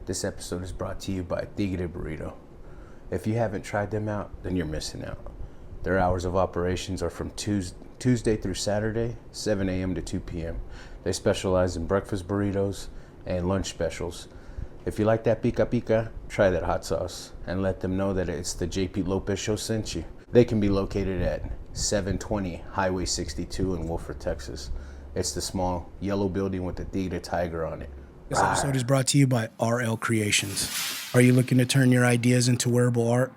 This episode is brought to you by Tigre Burrito. If you haven't tried them out, then you're missing out. Their hours of operations are from Tuesday through Saturday, 7 a.m. to 2 p.m. They specialize in breakfast burritos and lunch specials. If you like that pica pica, try that hot sauce and let them know that it's the JP Lopez Show sent you. They can be located at 720 Highway 62 in Wolford, Texas. It's the small yellow building with the Tigre tiger on it. This episode is brought to you by RL Creations. Are you looking to turn your ideas into wearable art?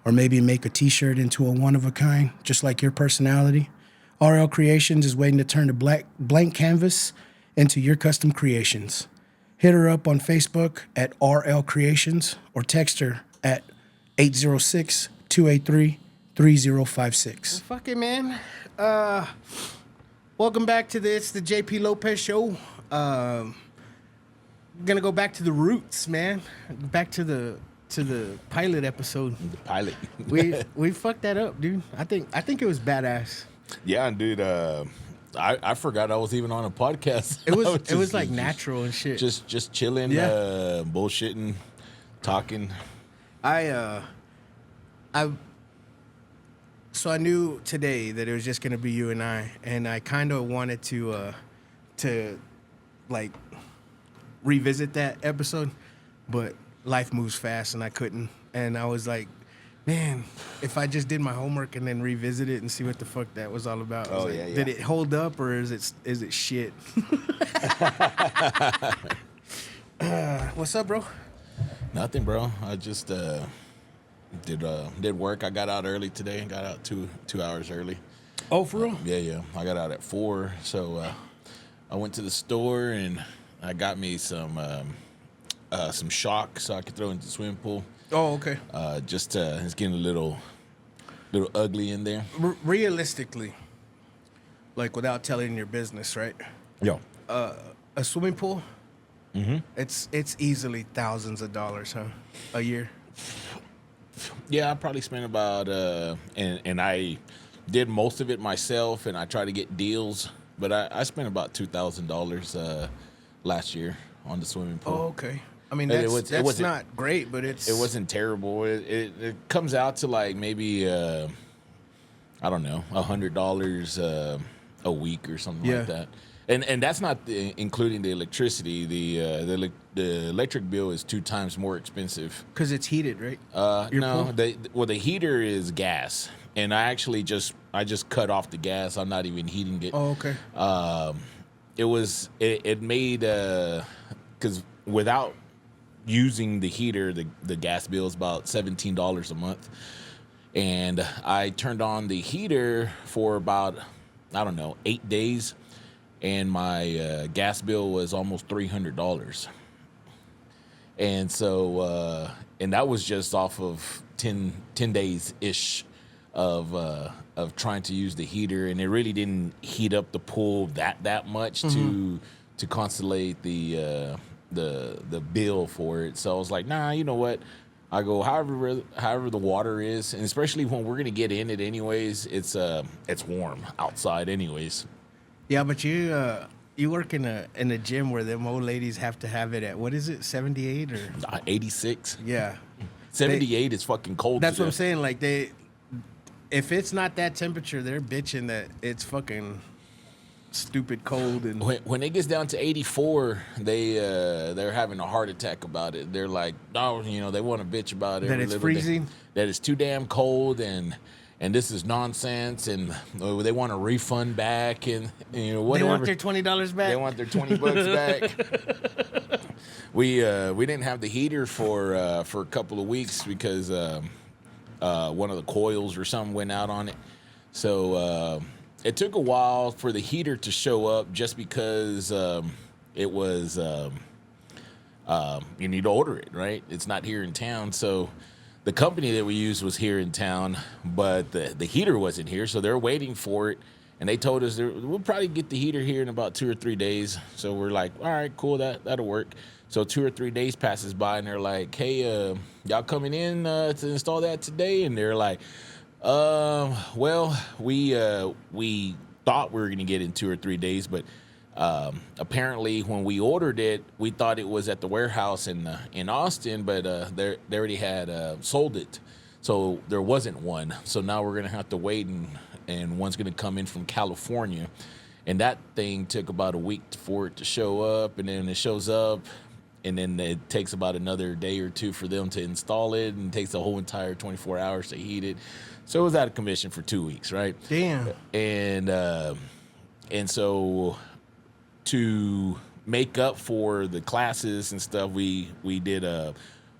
Or maybe make a t-shirt into a one-of-a-kind, just like your personality? RL Creations is waiting to turn the blank canvas into your custom creations. Hit her up on Facebook at RL Creations or text her at 806-283-3056. Fuck it, man. Welcome back to the JP Lopez Show. Gonna go back to the roots, man. Back to the pilot episode. The pilot. we fucked that up, dude. I think it was badass. Yeah, dude. I forgot I was even on a podcast. It was like natural and shit. Just chilling, bullshitting, talking. So I knew today that it was just gonna be you and I kind of wanted to like revisit that episode, but life moves fast and I couldn't. And I was like, man, if I just did my homework and then revisit it and see what the fuck that was all about. Oh, like, yeah. Did it hold up or is it shit? What's up, bro? Nothing, bro. I just did work. I got out early today. Got out 2 hours early. Oh, for real? Yeah. I got out at 4, so I went to the store and I got me some shock so I could throw into the swimming pool. Oh, okay. It's getting a little ugly in there. Realistically, like without telling your business, right? Yo. A swimming pool. Mm-hmm. It's easily thousands of dollars, huh? A year. Yeah, I probably spent about and I did most of it myself, and I tried to get deals, but I spent about $2,000 last year on the swimming pool. Oh, okay. I mean, that's not great, but it wasn't terrible. It comes out to like maybe I don't know, $100 a week or something like that. And that's not including the electricity. The electric bill is 2 times more expensive because it's heated, right? No, the heater is gas, and I just cut off the gas. I'm not even heating it. Oh, okay. It made because without using the heater, the gas bill is about $17 a month, and I turned on the heater for about 8 days, and my gas bill was almost $300, and so and that was just off of 10 days ish of trying to use the heater, and it really didn't heat up the pool that much to consolidate the bill for it. So I was like, nah, you know what? I go however the water is, and especially when we're gonna get in it anyways, it's warm outside anyways. Yeah, but you work in a gym where them old ladies have to have it at, what is it, 78 or 86? Yeah. 78 is fucking cold. That's what I'm saying. Like if it's not that temperature, they're bitching that it's fucking stupid cold. And when it gets down to 84, they're having a heart attack about it. They're like, oh, they want to bitch about it. That it's freezing? That it's too damn cold, and this is nonsense, and they want a refund back, and whatever. They want their $20 back. They want their $20 back. We didn't have the heater for a couple of weeks because one of the coils or something went out on it. So it took a while for the heater to show up, just because it was you need to order it, right? It's not here in town, so. The company that we used was here in town, but the heater wasn't here, so they're waiting for it. And they told us we'll probably get the heater here in about 2 or 3 days. So we're like, all right, cool, that'll work. So 2 or 3 days passes by, and they're like, hey, y'all coming in to install that today? And they're like, well, we thought we were going to get it in 2 or 3 days, but Apparently, when we ordered it, we thought it was at the warehouse in Austin, but they already had sold it, so there wasn't one. So now we're gonna have to wait, and one's gonna come in from California, and that thing took about a week for it to show up, and then it shows up, and then it takes about another day or two for them to install it, and it takes the whole entire 24 hours to heat it. So it was out of commission for 2 weeks, right? Damn. And so to make up for the classes and stuff, we did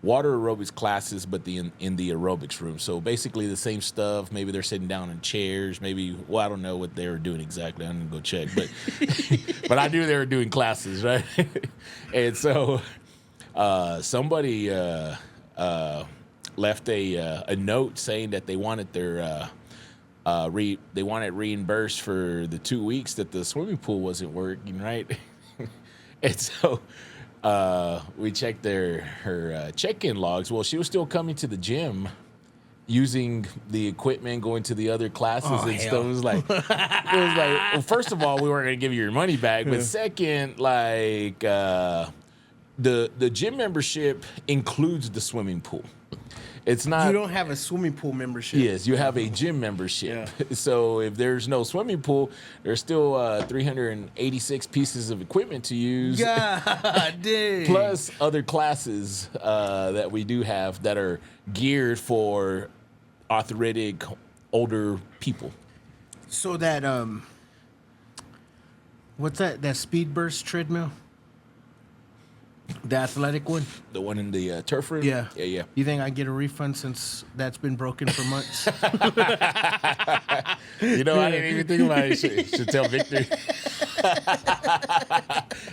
water aerobics classes, but in the aerobics room. So basically the same stuff. Maybe they're sitting down in chairs. Maybe, well, I don't know what they were doing exactly. I didn't go check, but but I knew they were doing classes, right? And so somebody left a note saying that they wanted their they wanted reimbursed for the 2 weeks that the swimming pool wasn't working, right? And so we checked her check-in logs. Well, she was still coming to the gym using the equipment, going to the other classes and hell. stuff. It was like, well, first of all, we weren't going to give you your money back. But second, like, the gym membership includes the swimming pool. It's not. You don't have a swimming pool membership. Yes, you have a gym membership. Yeah. So if there's no swimming pool, there's still 386 pieces of equipment to use. God dang. Plus other classes that we do have that are geared for arthritic older people. So that what's that? That speed burst treadmill? The athletic one? The one in the turf room? Yeah. Yeah. You think I get a refund since that's been broken for months? You know, I didn't even think about it. Should tell Victor.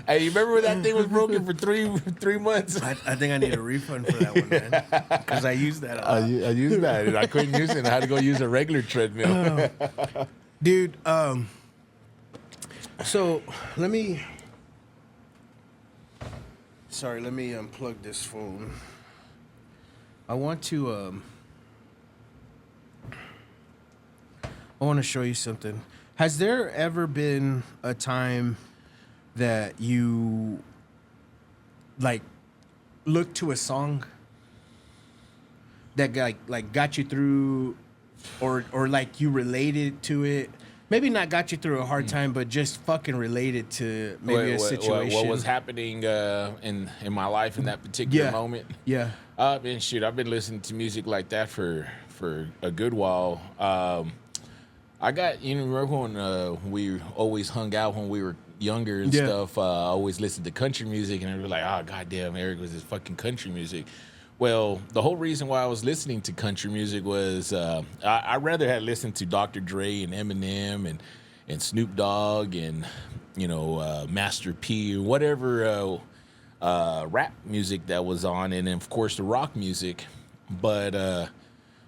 Hey, you remember when that thing was broken for three months? I think I need a refund for that one, man. Because I used that a lot. I used that, and I couldn't use it. I had to go use a regular treadmill. Dude, so let me unplug this phone. I want to show you something. Has there ever been a time that you like looked to a song that got you through, or like you related to it? Maybe not got you through a hard time, but just fucking related to maybe a situation. What was happening in my life in that particular moment? Yeah. I've been listening to music like that for a good while. I got, remember when we always hung out when we were younger and stuff. I always listened to country music, and I was like, oh, goddamn, Eric was this fucking country music. Well, the whole reason why I was listening to country music was I rather had listened to Dr. Dre and Eminem and Snoop Dogg and, Master P or whatever rap music that was on, and then, of course, the rock music. But,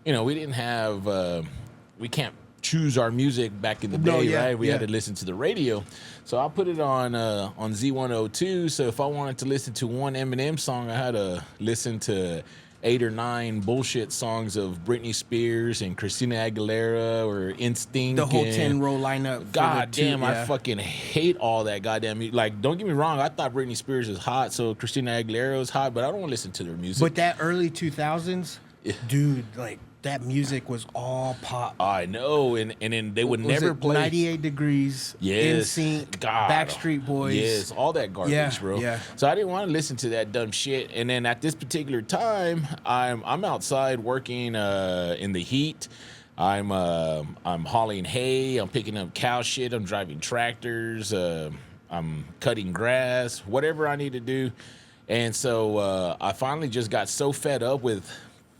we didn't have we can't choose our music back in the day, right? We had to listen to the radio. So I put it on Z102. So if I wanted to listen to one Eminem song, I had to listen to 8 or 9 bullshit songs of Britney Spears and Christina Aguilera or Instinct. The whole 10-row lineup. God damn, I fucking hate all that goddamn music. Like, don't get me wrong, I thought Britney Spears was hot, so Christina Aguilera was hot, but I don't want to listen to their music. But that early 2000s, dude, like, that music was all pop. I know, and then they would never play 98 Degrees, NSYNC, Backstreet Boys. Yes, all that garbage, bro. Yeah. So I didn't want to listen to that dumb shit. And then at this particular time, I'm outside working in the heat. I'm hauling hay. I'm picking up cow shit. I'm driving tractors. I'm cutting grass. Whatever I need to do. And so I finally just got so fed up with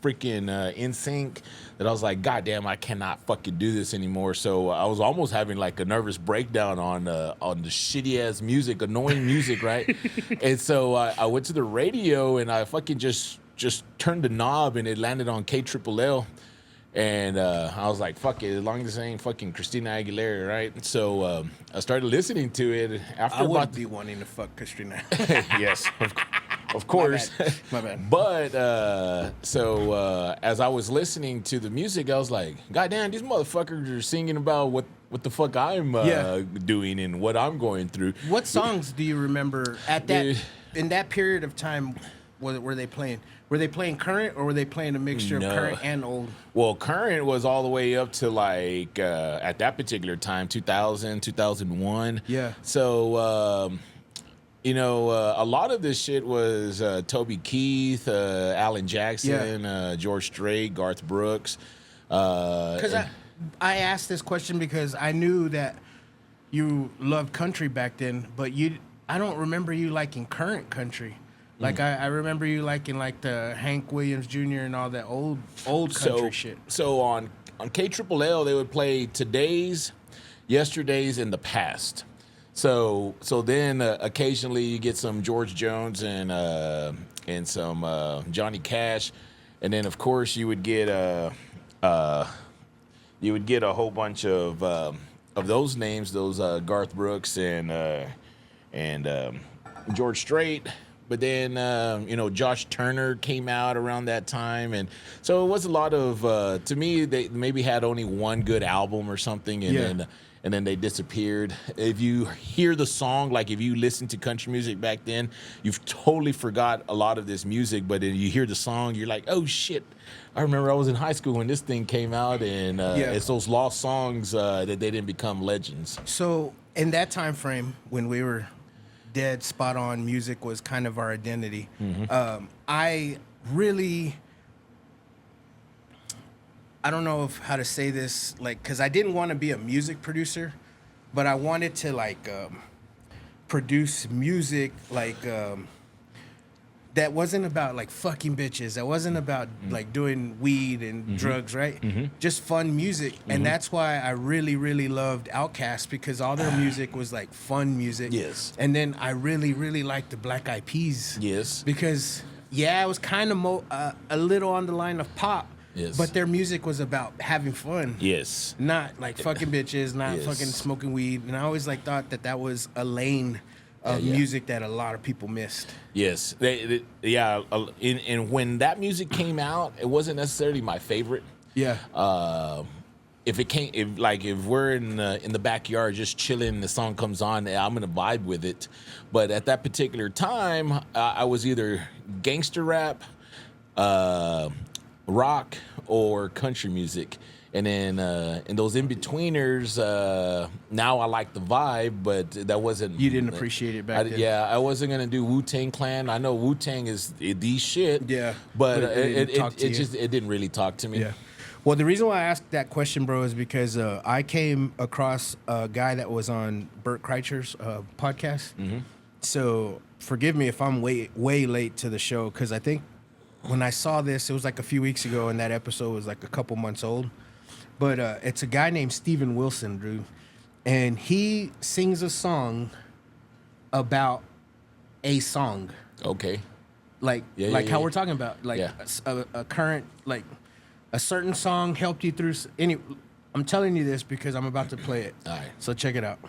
freaking NSYNC that I was like, God damn, I cannot fucking do this anymore. So I was almost having like a nervous breakdown on the shitty ass music, annoying music, right? And so I went to the radio and I fucking just turned the knob and it landed on KLLL. And I was like, fuck it, as long as it ain't fucking Christina Aguilera, right? So I started listening to it. I would be wanting to fuck Christina. Yes, of course. My bad. But so as I was listening to the music, I was like, God damn, these motherfuckers are singing about what the fuck I'm doing and what I'm going through. What songs do you remember at that Dude. in that period of time? Were they playing? Were they playing current, or were they playing a mixture No. of current and old? Well, current was all the way up to like at that particular time, 2000, 2001. Yeah. So, a lot of this shit was Toby Keith, Alan Jackson, George Strait, Garth Brooks. Because I asked this question because I knew that you loved country back then, but I don't remember you liking current country. Like I remember you liking like the Hank Williams Jr. and all that old country shit. So on KLL they would play today's, yesterday's, and the past. So then occasionally you get some George Jones and some Johnny Cash, and then of course you would get a whole bunch of those names, those Garth Brooks and George Strait. But then, Josh Turner came out around that time. And so it was a lot of, to me, they maybe had only one good album or something. And then they disappeared. If you hear the song, like if you listen to country music back then, you've totally forgot a lot of this music. But then you hear the song, you're like, oh, shit. I remember I was in high school when this thing came out. And it's those lost songs that they didn't become legends. So in that time frame when we were dead spot on, music was kind of our identity. I don't know how to say this, like, because I didn't want to be a music producer, but I wanted to like produce music like that wasn't about like fucking bitches, that wasn't about like doing weed and drugs, right? Just fun music. And that's why I really, really loved Outkast, because all their music was like fun music. Yes. And then I really, really liked the Black Eyed Peas. Yes. Because it was kind of a little on the line of pop. Yes. But their music was about having fun. Yes. Not like fucking bitches, not Yes. fucking smoking weed. And I always like thought that was a lane of music that a lot of people missed. Yes, and when that music came out, it wasn't necessarily my favorite. Yeah. If we're in the backyard just chilling, the song comes on, I'm gonna vibe with it. But at that particular time, I was either gangster rap, rock, or country music. And then in those in-betweeners, now I like the vibe, but that wasn't... You didn't appreciate it back then. Yeah, I wasn't going to do Wu-Tang Clan. I know Wu-Tang is the shit. Yeah. But it didn't really talk to me. Yeah. Well, the reason why I asked that question, bro, is because I came across a guy that was on Bert Kreischer's podcast. So forgive me if I'm way late to the show, because I think when I saw this, it was like a few weeks ago, and that episode was like a couple months old. But it's a guy named Steven Wilson, dude. And he sings a song about a song. Okay. Like how we're talking about. Like a current, like a certain song helped you through. I'm telling you this because I'm about to play it. All right. So check it out.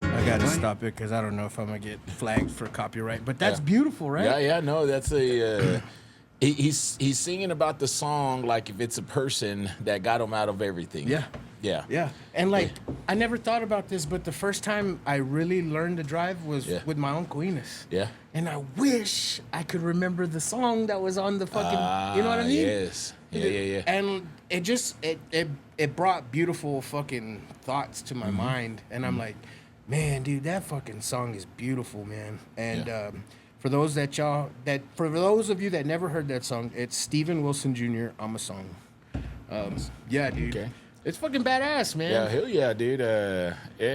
I gotta stop it because I don't know if I'm gonna get flagged for copyright. But that's beautiful, right? Yeah, no, that's a... he's singing about the song like if it's a person that got him out of everything. Yeah. Yeah. And like, I never thought about this, but the first time I really learned to drive was with my Uncle Enos. Yeah. And I wish I could remember the song that was on the fucking, you know what I mean? Yes. Yeah. And it just, it brought beautiful fucking thoughts to my mind. And I'm like, man, dude, that fucking song is beautiful, man. And for those for those of you that never heard that song, it's Steven Wilson Jr. I'm a Song. Yeah, dude. Okay. It's fucking badass, man. Yeah, hell yeah, dude.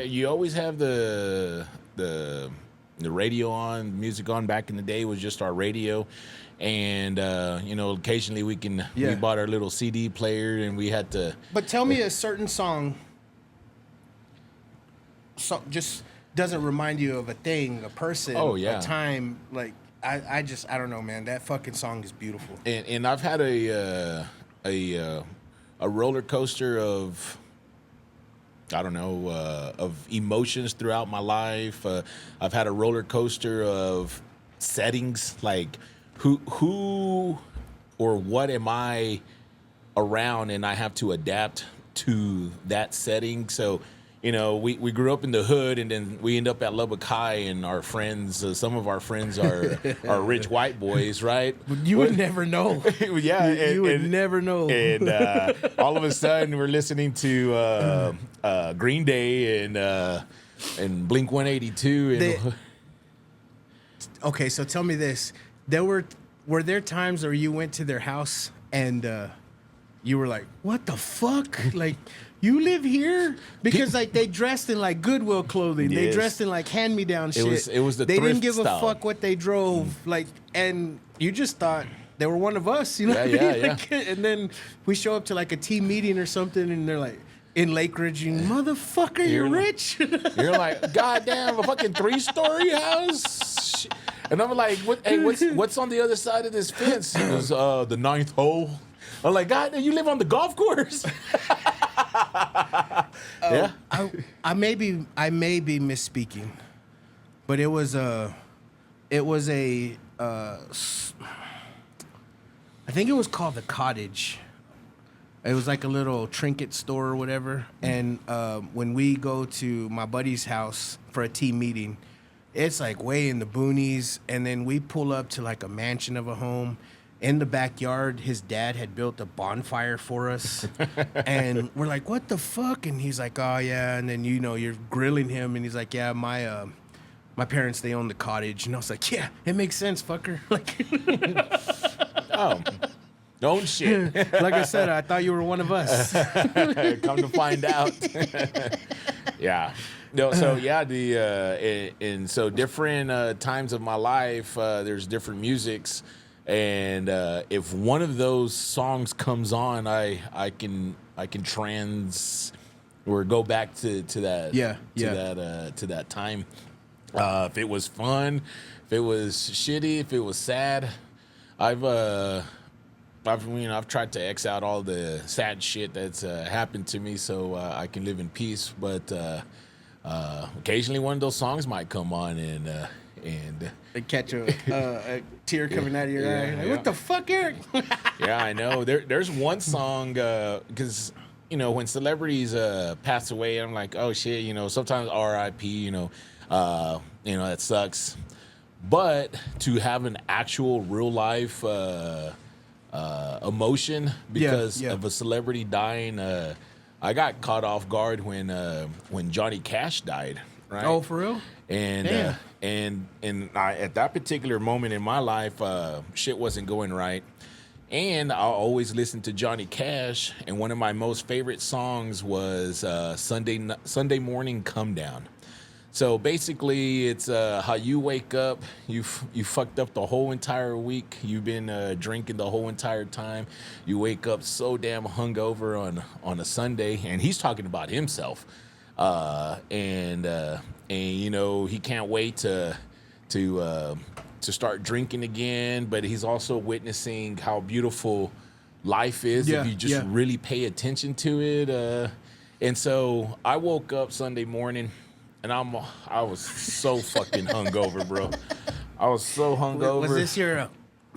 You always have the radio on, music on. Back in the day was just our radio, and occasionally we bought our little CD player and we had to. But tell me a certain song. So just doesn't remind you of a thing, a person, a time. Like I don't know, man. That fucking song is beautiful. And I've had a roller coaster of I don't know, of emotions throughout my life. I've had a roller coaster of settings, like who or what am I around, and I have to adapt to that setting. So, you know, we grew up in the hood, and then we end up at Lubbock High, and our friends, some of our friends are rich white boys, right? You would never know. Yeah, You would never know. And all of a sudden, we're listening to Green Day and Blink 182. And Okay, so tell me this: were there times where you went to their house and you were like, "What the fuck? Like, you live here?" Because like they dressed in like Goodwill clothing, they Yes. dressed in like hand-me-down shit. It was the they didn't thrift give style. a fuck what they drove, like, and you just thought they were one of us, you know? Yeah, what I mean? yeah, Like, and then we show up to like a team meeting or something, and they're like, in Lake Ridge, you motherfucker, you're like- rich. You're like, God damn, a fucking 3-story house. And I'm like, what's on the other side of this fence? It was the 9th hole. I'm like, God, you live on the golf course. Yeah. I may be misspeaking, but it was a I think it was called the Cottage. It was like a little trinket store or whatever. And when we go to my buddy's house for a team meeting, it's like way in the boonies. And then we pull up to like a mansion of a home. In the backyard, his dad had built a bonfire for us. And we're like, what the fuck? And he's like, oh, yeah. And then, you know, you're grilling him. And he's like, yeah, my parents, they own the cottage. And I was like, yeah, it makes sense, fucker. Like, Oh, don't shit. like I said, I thought you were one of us. Come to find out. Yeah. No, so yeah, and so different times of my life, there's different musics, and if one of those songs comes on, I can trans or go back to that to that time. If it was fun, if it was shitty, if it was sad, I've tried to X out all the sad shit that's happened to me, so I can live in peace. But occasionally, one of those songs might come on, and They catch a tear coming out of your eye. Like, yeah. what the fuck, Eric? yeah, I know. There's one song because you know when celebrities pass away, I'm like, oh shit, you know. Sometimes R.I.P. You know, that sucks. But to have an actual real life emotion because Yeah. of a celebrity dying, I got caught off guard when Johnny Cash died. Right? Oh, for real? And Damn. and I, at that particular moment in my life, shit wasn't going right. And I'll always listen to Johnny Cash, and one of my most favorite songs was Sunday Morning Come Down. So basically, it's how you wake up, you fucked up the whole entire week. You've been drinking the whole entire time. You wake up so damn hungover on a Sunday, and he's talking about himself. And you know he can't wait to start drinking again, but he's also witnessing how beautiful life is if you just really pay attention to it. And so I woke up Sunday morning, and I was so fucking hungover, bro. I was so hungover. Was this your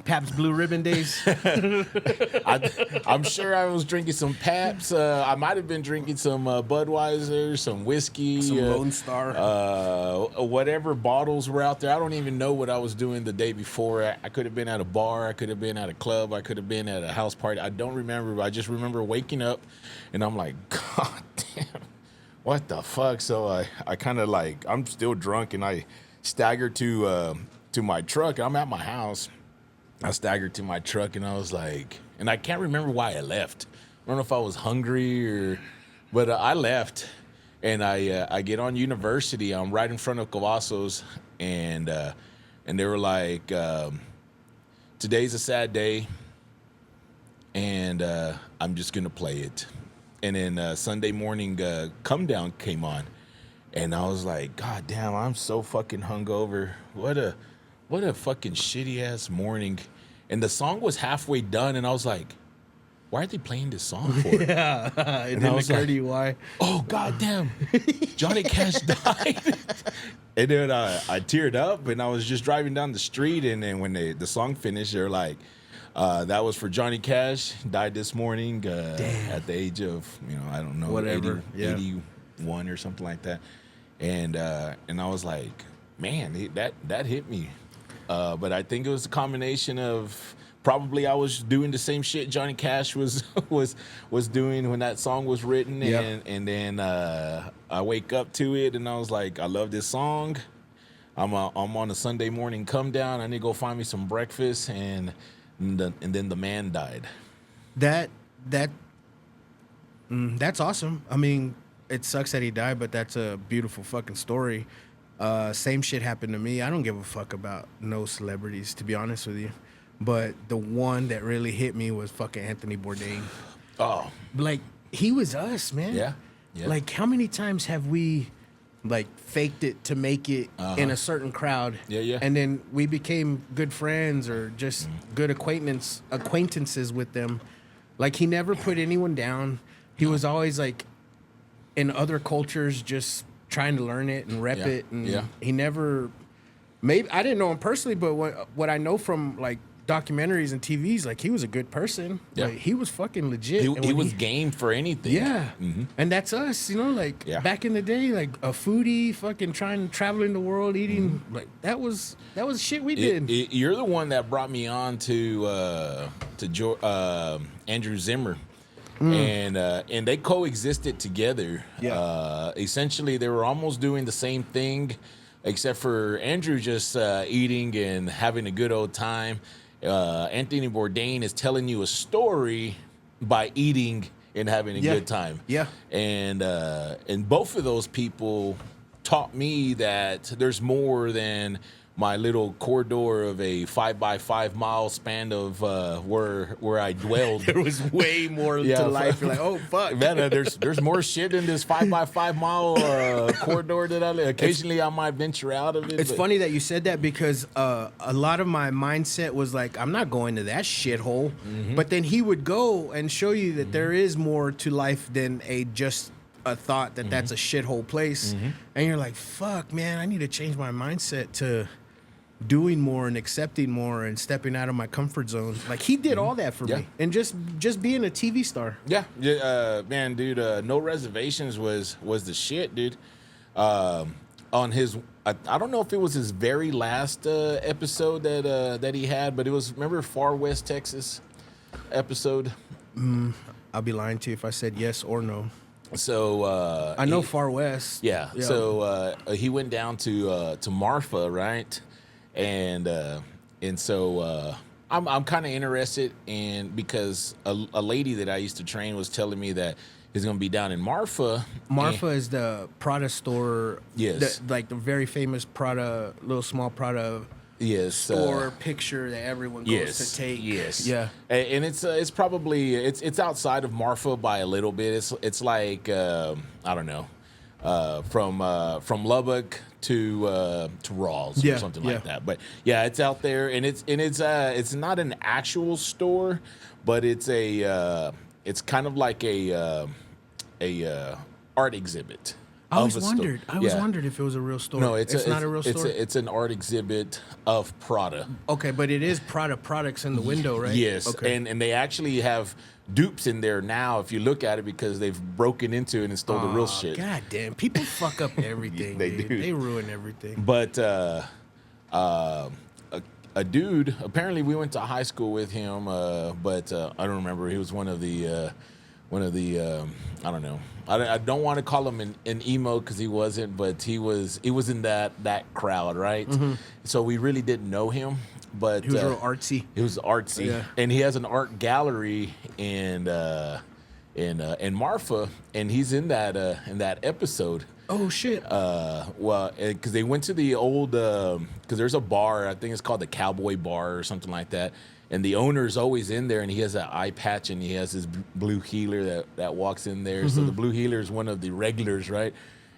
Pabst Blue Ribbon days? I'm sure I was drinking some Pabst. I might have been drinking some Budweiser, some whiskey, Some Lone Star. whatever bottles were out there. I don't even know what I was doing the day before. I could have been at a bar. I could have been at a club. I could have been at a house party. I don't remember. But I just remember waking up, and I'm like, God damn, what the fuck? So I kind of like, I'm still drunk, and I staggered to my truck. I'm at my house. I staggered to my truck, and I was like, and I can't remember why I left. I don't know if I was hungry but I left, and I get on University. I'm right in front of Cavazos, and they were like, today's a sad day, and I'm just gonna play it. And then Sunday morning, Come Down came on, and I was like, God damn, I'm so fucking hungover. What a fucking shitty ass morning. And the song was halfway done, and I was like, why are they playing this song for? Yeah, it didn't was occur like, to you why. Oh, goddamn, Johnny Cash died. And then I teared up, and I was just driving down the street, and then when the song finished, they're like, that was for Johnny Cash, died this morning at the age of, I don't know, Whatever. 81 or something like that. And I was like, man, that hit me. But I think it was a combination of probably I was doing the same shit Johnny Cash was doing when that song was written, and then I wake up to it and I was like, I love this song. I'm on a Sunday morning come down. I need to go find me some breakfast, and then the man died. That's awesome. I mean, it sucks that he died, but that's a beautiful fucking story. Same shit happened to me. I don't give a fuck about no celebrities, to be honest with you. But the one that really hit me was fucking Anthony Bourdain. Oh, Like, he was us, man. yeah. Like, how many times have we, like, faked it to make it in a certain crowd? Yeah. And then we became good friends or just good acquaintances with them. Like, he never put anyone down. He was always, like, in other cultures just trying to learn it and rep it. And he never... Maybe I didn't know him personally, but what I know from, like, documentaries and TVs, like, he was a good person. Yeah. Like, he was fucking legit. He was game for anything. Yeah. And that's us, like, back in the day, like, a foodie, fucking traveling the world, eating, like, that was shit we did. You're the one that brought me on to Andrew Zimmer. And they coexisted together. Yeah. Essentially, they were almost doing the same thing, except for Andrew just eating and having a good old time. Anthony Bourdain is telling you a story by eating and having a good time. Yeah. And both of those people taught me that there's more than my little corridor of a 5x5 mile span of where I dwelled. There was way more to life. You're like, oh, fuck. Man, there's more shit in this 5x5 mile corridor that I live. Occasionally I might venture out of it. It's funny that you said that because a lot of my mindset was like, I'm not going to that shithole. But then he would go and show you that there is more to life than just a thought that that's a shithole place. And you're like, fuck, man, I need to change my mindset to doing more and accepting more and stepping out of my comfort zone. Like, he did all that for me. And just being a TV star. Yeah, man, dude, No Reservations was the shit, dude. On his, I don't know if it was his very last episode that he had, but it was, remember Far West Texas episode? I'll be lying to you if I said yes or no. So I know Far West. Yeah. So he went down to Marfa, right? And so I'm kind of interested in, because a lady that I used to train was telling me that he's going to be down in Marfa. Marfa is the Prada store. Yes. Like the very famous Prada, little small Prada store picture that everyone goes to take. Yes. Yeah. And it's probably it's outside of Marfa by a little bit. It's like I don't know, from Lubbock to Rawls or something like that. But yeah, it's out there, and it's not an actual store, but it's it's kind of like a art exhibit. I always wondered if it was a real store. No, it's not a real store. It's an art exhibit of Prada. Okay, but it is Prada products in the window, right? Yes, okay. and they actually have dupes in there now if you look at it, because they've broken into it and stole the real shit. God damn, people fuck up everything. They dude. do. They ruin everything. But a dude, apparently we went to high school with him, but I don't remember. He was one of the I don't know. I don't want to call him an emo, because he wasn't, but he was in that crowd, right? So we really didn't know him, but he was real artsy. He was artsy, and he has an art gallery in Marfa, and he's in that episode. Oh shit! Well, because they went to the old, because there's a bar, I think it's called the Cowboy Bar or something like that, and the owner's always in there, and he has an eye patch, and he has his blue healer that walks in there. So the blue healer is one of the regulars, right?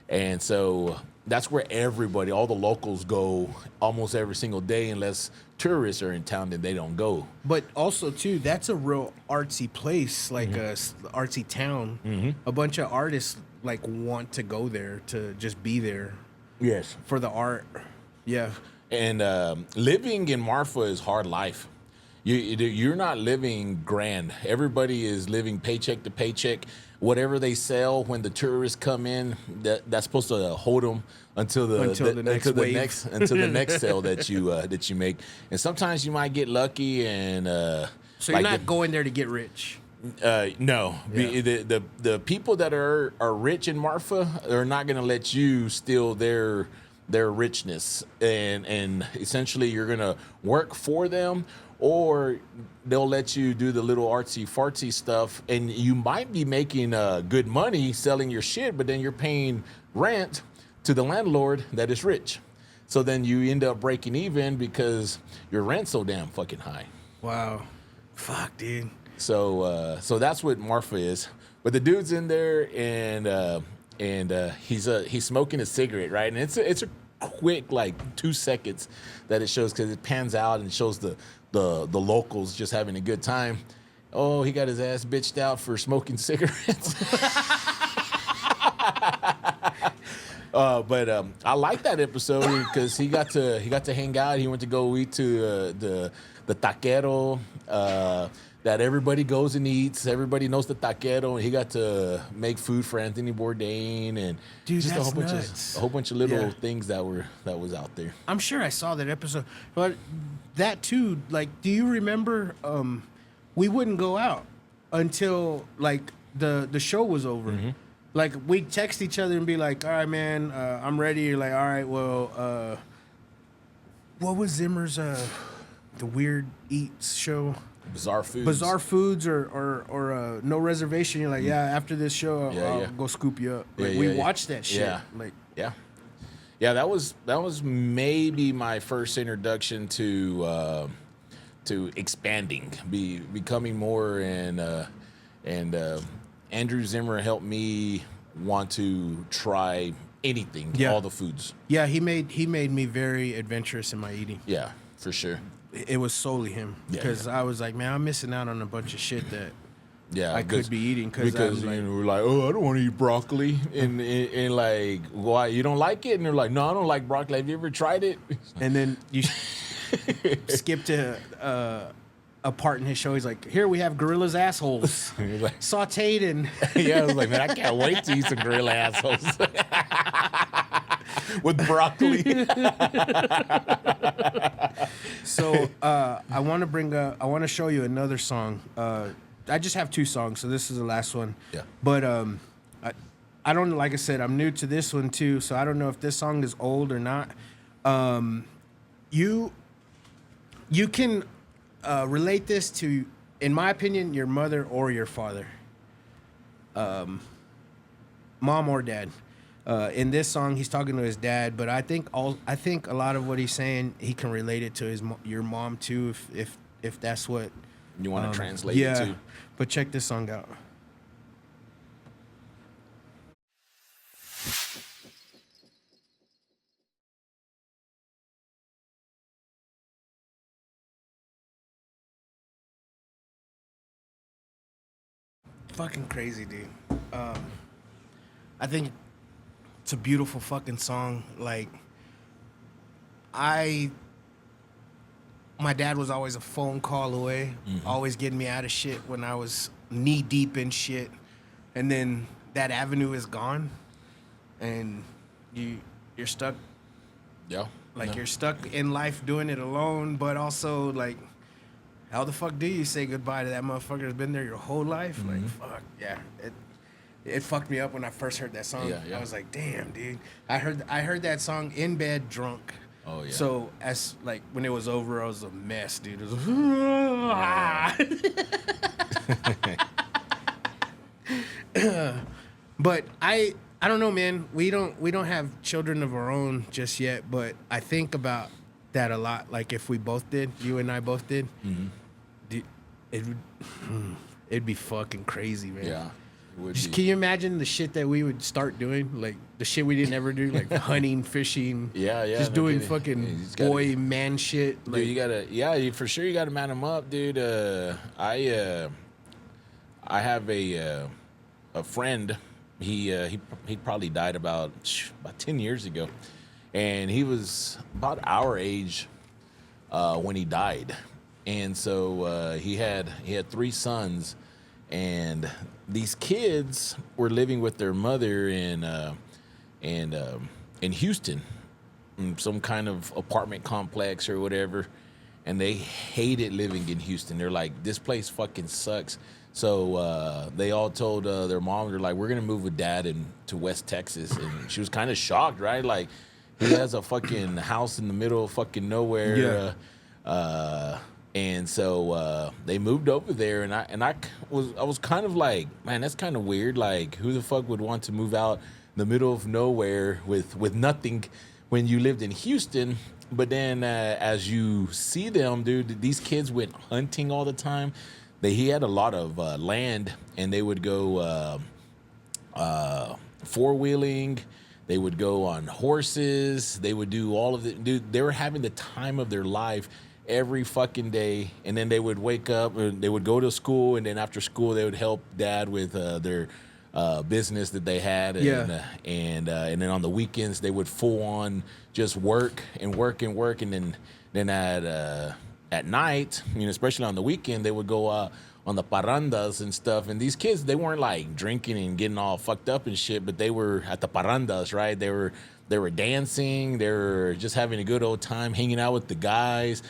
And so that's where everybody, all the locals go almost every single day, unless tourists are in town, then they don't go. But also too, that's a real artsy place, like a artsy town. A bunch of artists like want to go there to just be there Yes. for the art. Yeah. And living in Marfa is hard life. You're not living grand. Everybody is living paycheck to paycheck. Whatever they sell when the tourists come in, that's supposed to hold them until the next sale that you make. And sometimes you might get lucky and So you're not going there to get rich. no. Yeah. The people that are rich in Marfa are not going to let you steal their richness, and essentially you're going to work for them, or they'll let you do the little artsy fartsy stuff, and you might be making good money selling your shit, but then you're paying rent to the landlord that is rich. So then you end up breaking even because your rent's so damn fucking high. Wow. Fuck, dude. So that's what Marfa is. But the dude's in there, and he's smoking a cigarette, right? And it's a quick, like, 2 seconds that it shows, because it pans out and shows the locals just having a good time. Oh, he got his ass bitched out for smoking cigarettes. But I like that episode because he got to hang out. He went to go eat to the taquero that everybody goes and eats. Everybody knows the taquero, and he got to make food for Anthony Bourdain, and Dude, just that's a nuts. whole bunch of little Yeah. things that was out there. I'm sure I saw that episode, but that too, like, do you remember? We wouldn't go out until like the show was over. Like, we'd text each other and be like, "All right, man, I'm ready." You're like, "All right, well, what was Zimmer's the Weird Eats show?" Bizarre foods. Bizarre Foods or No Reservation. You're like, "Yeah, after this show, I'll go scoop you up." Like, we watched that shit. Yeah. Like, Yeah, that was maybe my first introduction to expanding, becoming more, and Andrew Zimmer helped me want to try anything, Yeah. all the foods. yeah, he made me very adventurous in my eating. Yeah, for sure. It was solely him, because I was like, man, I'm missing out on a bunch of shit that Yeah, I could be eating, because you know, we're like, oh, I don't want to eat broccoli, and like, why, you don't like it? And they're like, no, I don't like broccoli. Have you ever tried it? and then you skip to a part in his show. He's like, here we have gorilla's assholes, He's like, sauteed and yeah, I was like, man, I can't wait to eat some gorilla assholes with broccoli. So I want to show you another song. I just have 2 songs, so this is the last one. Yeah. But I don't, like I said, I'm new to this one too, so I don't know if this song is old or not. You can relate this to, in my opinion, your mother or your father, mom or dad. In this song, he's talking to his dad, but I think a lot of what he's saying, he can relate it to your mom too, if that's what You want to translate it yeah. too? But check this song out. Fucking crazy, dude. I think it's a beautiful fucking song. Like, my dad was always a phone call away, always getting me out of shit when I was knee deep in shit. And then that avenue is gone, and you're stuck. Yeah. Like, you're stuck in life doing it alone, but also, like, how the fuck do you say goodbye to that motherfucker that's been there your whole life? Like, fuck, yeah. It fucked me up when I first heard that song. Yeah, yeah. I was like, damn, dude. I heard that song in bed drunk. Oh, yeah. So, as, like, when it was over, I was a mess, dude. It was But I don't know, man. We don't have children of our own just yet, but I think about that a lot. Like, if we both did, you and I both did, it'd be fucking crazy, man. Yeah. Can you imagine the shit that we would start doing? Like the shit we didn't ever do, like hunting, fishing. Yeah. Just no doing kidding. fucking Yeah, boy man shit. dude, Like, for sure you gotta man him up, dude. I have a friend. He probably died about 10 years ago, and he was about our age when he died, and so he had 3 sons, and these kids were living with their mother in Houston, in some kind of apartment complex or whatever, and they hated living in Houston. They're like, this place fucking sucks. So they all told their mom, they're like, we're gonna move with Dad to West Texas, and she was kind of shocked, right? Like, he has a fucking house in the middle of fucking nowhere. Yeah. And so they moved over there, and I was kind of like, man, that's kind of weird. Like, who the fuck would want to move out in the middle of nowhere with nothing when you lived in Houston? But then as you see them, dude, these kids went hunting all the time. He had a lot of land, and they would go four-wheeling. They would go on horses. They would do all of it. Dude, they were having the time of their life every fucking day. And then they would wake up, and they would go to school, and then after school they would help Dad with their business that they had. And then on the weekends they would full on just work. And then at night, especially on the weekend, they would go on the parrandas and stuff. And these kids, they weren't like drinking and getting all fucked up and shit, but they were at the parrandas, right? They were dancing, they were just having a good old time, hanging out with the guys,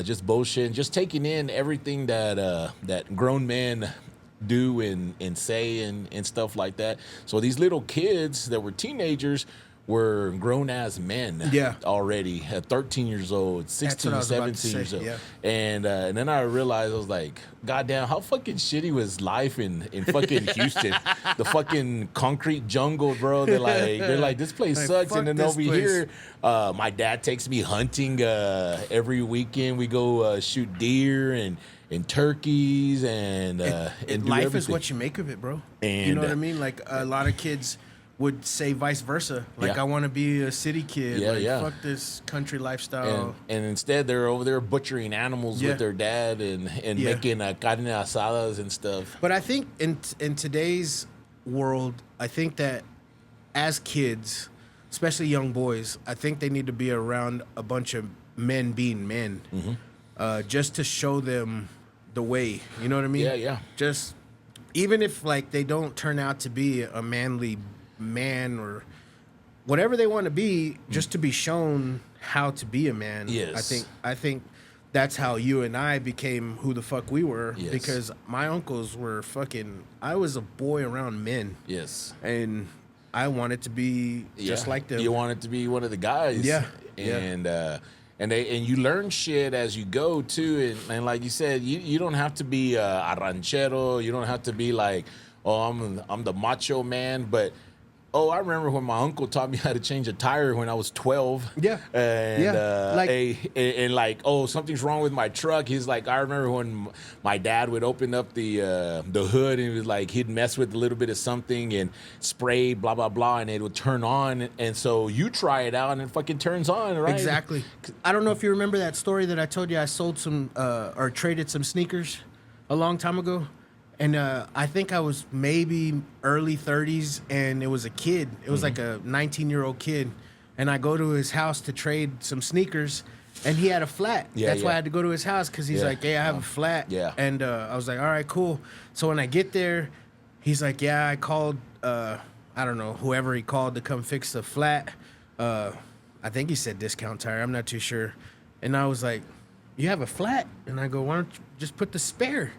just bullshit, just taking in everything that grown men do and say and stuff like that. So these little kids that were teenagers were grown as men already at 13 years old, 16, 17 years old. Yeah. And then I realized, I was like, goddamn, how fucking shitty was life in fucking Houston? The fucking concrete jungle, bro. They're like, this place sucks. And then over here, my dad takes me hunting every weekend. We go shoot deer and turkeys and life everything. is what you make of it, bro. And, you know what I mean? Like, a lot of kids would say vice versa. Like, I want to be a city kid. Fuck this country lifestyle. And instead, they're over there butchering animals with their dad and making carne asadas and stuff. But I think in today's world, I think that as kids, especially young boys, I think they need to be around a bunch of men being men, just to show them the way. You know what I mean? Yeah. Just even if like they don't turn out to be a manly man or whatever they want to be, just to be shown how to be a man. Yes. I think that's how you and I became who the fuck we were. Yes. Because my uncles were fucking, I was a boy around men. Yes. And I wanted to be just like them. You wanted to be one of the guys. Yeah. And you learn shit as you go too, and like you said, you don't have to be a ranchero. You don't have to be like, oh, I'm the macho man. But I remember when my uncle taught me how to change a tire when I was 12. Yeah. And like, something's wrong with my truck. He's like, I remember when my dad would open up the hood, and it was like he'd mess with a little bit of something and spray blah blah blah, and it would turn on. And so you try it out, and it fucking turns on, right? Exactly. I don't know if you remember that story that I told you. I sold some or traded some sneakers a long time ago. And I think I was maybe early 30s, and it was a kid. It was like a 19-year-old kid. And I go to his house to trade some sneakers, and he had a flat. That's why I had to go to his house, because he's like, hey, I have a flat. Yeah. And I was like, all right, cool. So when I get there, he's like, yeah, I called, I don't know, whoever he called to come fix the flat. I think he said Discount Tire. I'm not too sure. And I was like, you have a flat? And I go, why don't you just put the spare?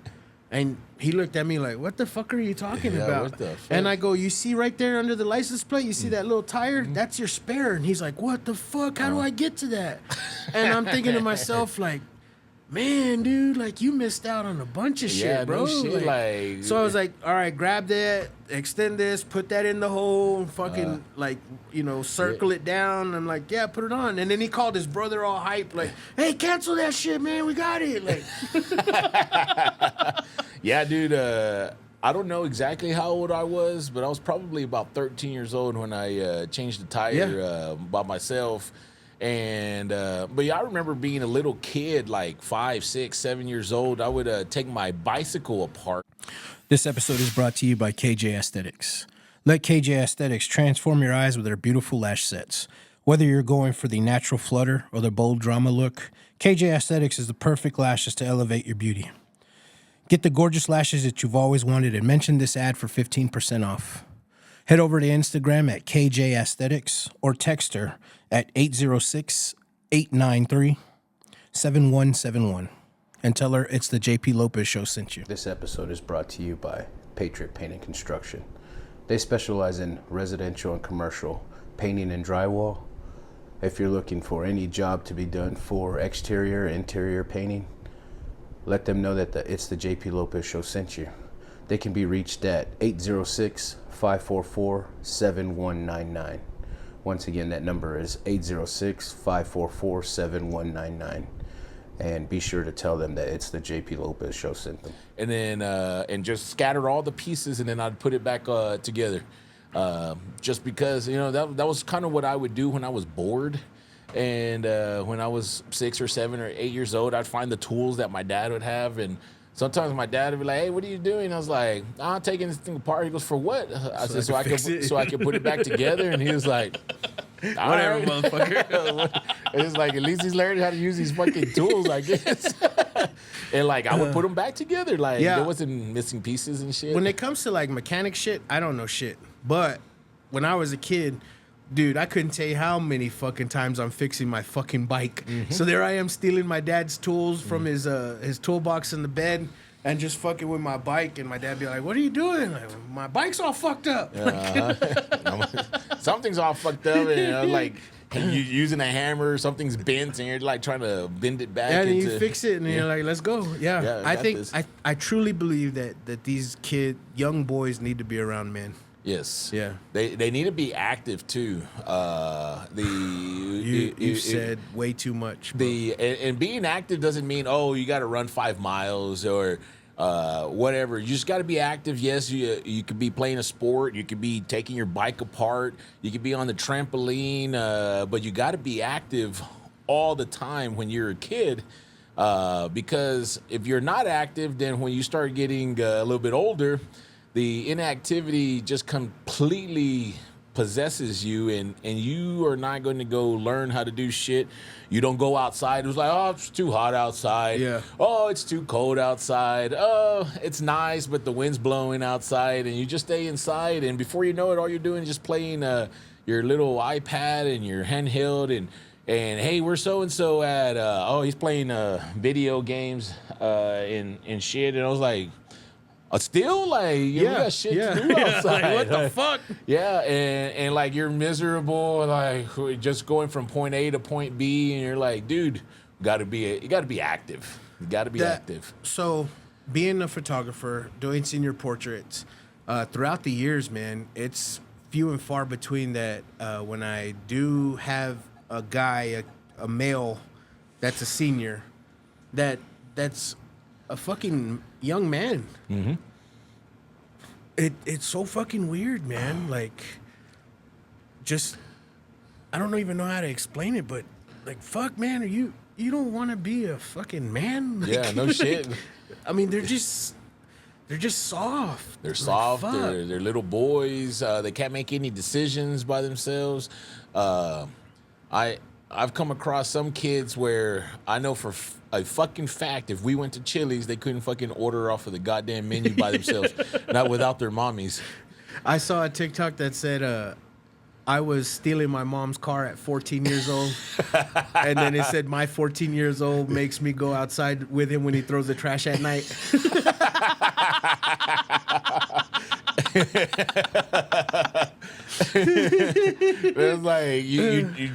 And he looked at me like, what the fuck are you talking about? What the fuck? And I go, you see right there under the license plate, you see that little tire? That's your spare. And he's like, what the fuck? How do I get to that? And I'm thinking to myself, like, man, dude, like, you missed out on a bunch of shit, bro. No shit, like, so I was like, all right, grab that, extend this, put that in the hole, and fucking, circle it down. I'm like, yeah, put it on. And then he called his brother all hype, like, hey, cancel that shit, man. We got it. Like, yeah, dude. I don't know exactly how old I was, but I was probably about 13 years old when I changed the tire by myself. And but yeah, I remember being a little kid, like 5, 6, 7 years old. I would take my bicycle apart. This episode is brought to you by KJ Aesthetics. Let KJ Aesthetics transform your eyes with their beautiful lash sets. Whether you're going for the natural flutter or the bold drama look, KJ Aesthetics is the perfect lashes to elevate your beauty. Get the gorgeous lashes that you've always wanted and mention this ad for 15% off. Head over to Instagram at KJ Aesthetics or text her at 806-893-7171 and tell her it's the JP Lopez Show sent you. This episode is brought to you by Patriot Paint and Construction. They specialize in residential and commercial painting and drywall. If you're looking for any job to be done for exterior, interior painting, let them know that it's the JP Lopez Show sent you. They can be reached at 806-544-7199. Once again, that number is 806-544-7199. And be sure to tell them that it's the JP Lopez Show sent them. And then and just scatter all the pieces, and then I'd put it back together. Just because, you know, that was kind of what I would do when I was bored. And when I was 6 or 7 or 8 years old, I'd find the tools that my dad would have. And sometimes my dad would be like, "Hey, what are you doing?" I was like, "I'm taking this thing apart." He goes, "For what?" I said, "So I can put it back together." And he was like, Whatever, right. motherfucker. It's like, at least he's learning how to use these fucking tools, I guess. And like, I would put them back together. Like, Yeah. there wasn't missing pieces and shit. When it comes to like mechanic shit, I don't know shit. But when I was a kid, dude, I couldn't tell you how many fucking times I'm fixing my fucking bike. So there I am stealing my dad's tools from his toolbox in the bed and just fucking with my bike. And my dad be like, "What are you doing?" Like, "My bike's all fucked up." Something's all fucked up, and like you using a hammer, something's bent, and you're like trying to bend it back. And into, you fix it, and you're like, "Let's go." Yeah, I I got think this. I truly believe that these young boys need to be around men. Yes. Yeah. They need to be active too. You said way too much. Bro. And being active doesn't mean, oh, you got to run 5 miles or whatever. You just got to be active. Yes, you could be playing a sport. You could be taking your bike apart. You could be on the trampoline. But you got to be active all the time when you're a kid. Because if you're not active, then when you start getting a little bit older, the inactivity just completely possesses you, and you are not going to go learn how to do shit. You don't go outside. It was like, "Oh, it's too hot outside." Yeah. "Oh, it's too cold outside." "Oh, it's nice, but the wind's blowing outside." And you just stay inside, and before you know it, all you're doing is just playing your little iPad and your handheld, and hey, we're so and so at he's playing video games and shit. And I was like, still, like, we got shit to do outside. Like, what the fuck? Yeah, and like, you're miserable, like, just going from point A to point B, and you're like, dude, you gotta be active. You gotta be active. So, being a photographer, doing senior portraits, throughout the years, man, it's few and far between that when I do have a guy, a male, that's a senior, that's a fucking young man. Mm-hmm. It's so fucking weird, man. Like, just, I don't even know how to explain it, but like, fuck, man, you don't want to be a fucking man? Like, Yeah, no shit. I mean, they're just soft. They're Like, soft. fuck. They're little boys. They can't make any decisions by themselves. I've come across some kids where I know for a fucking fact, if we went to Chili's, they couldn't fucking order off of the goddamn menu by themselves, not without their mommies. I saw a TikTok that said, I was stealing my mom's car at 14 years old. And then it said, my 14 years old makes me go outside with him when he throws the trash at night. It's like you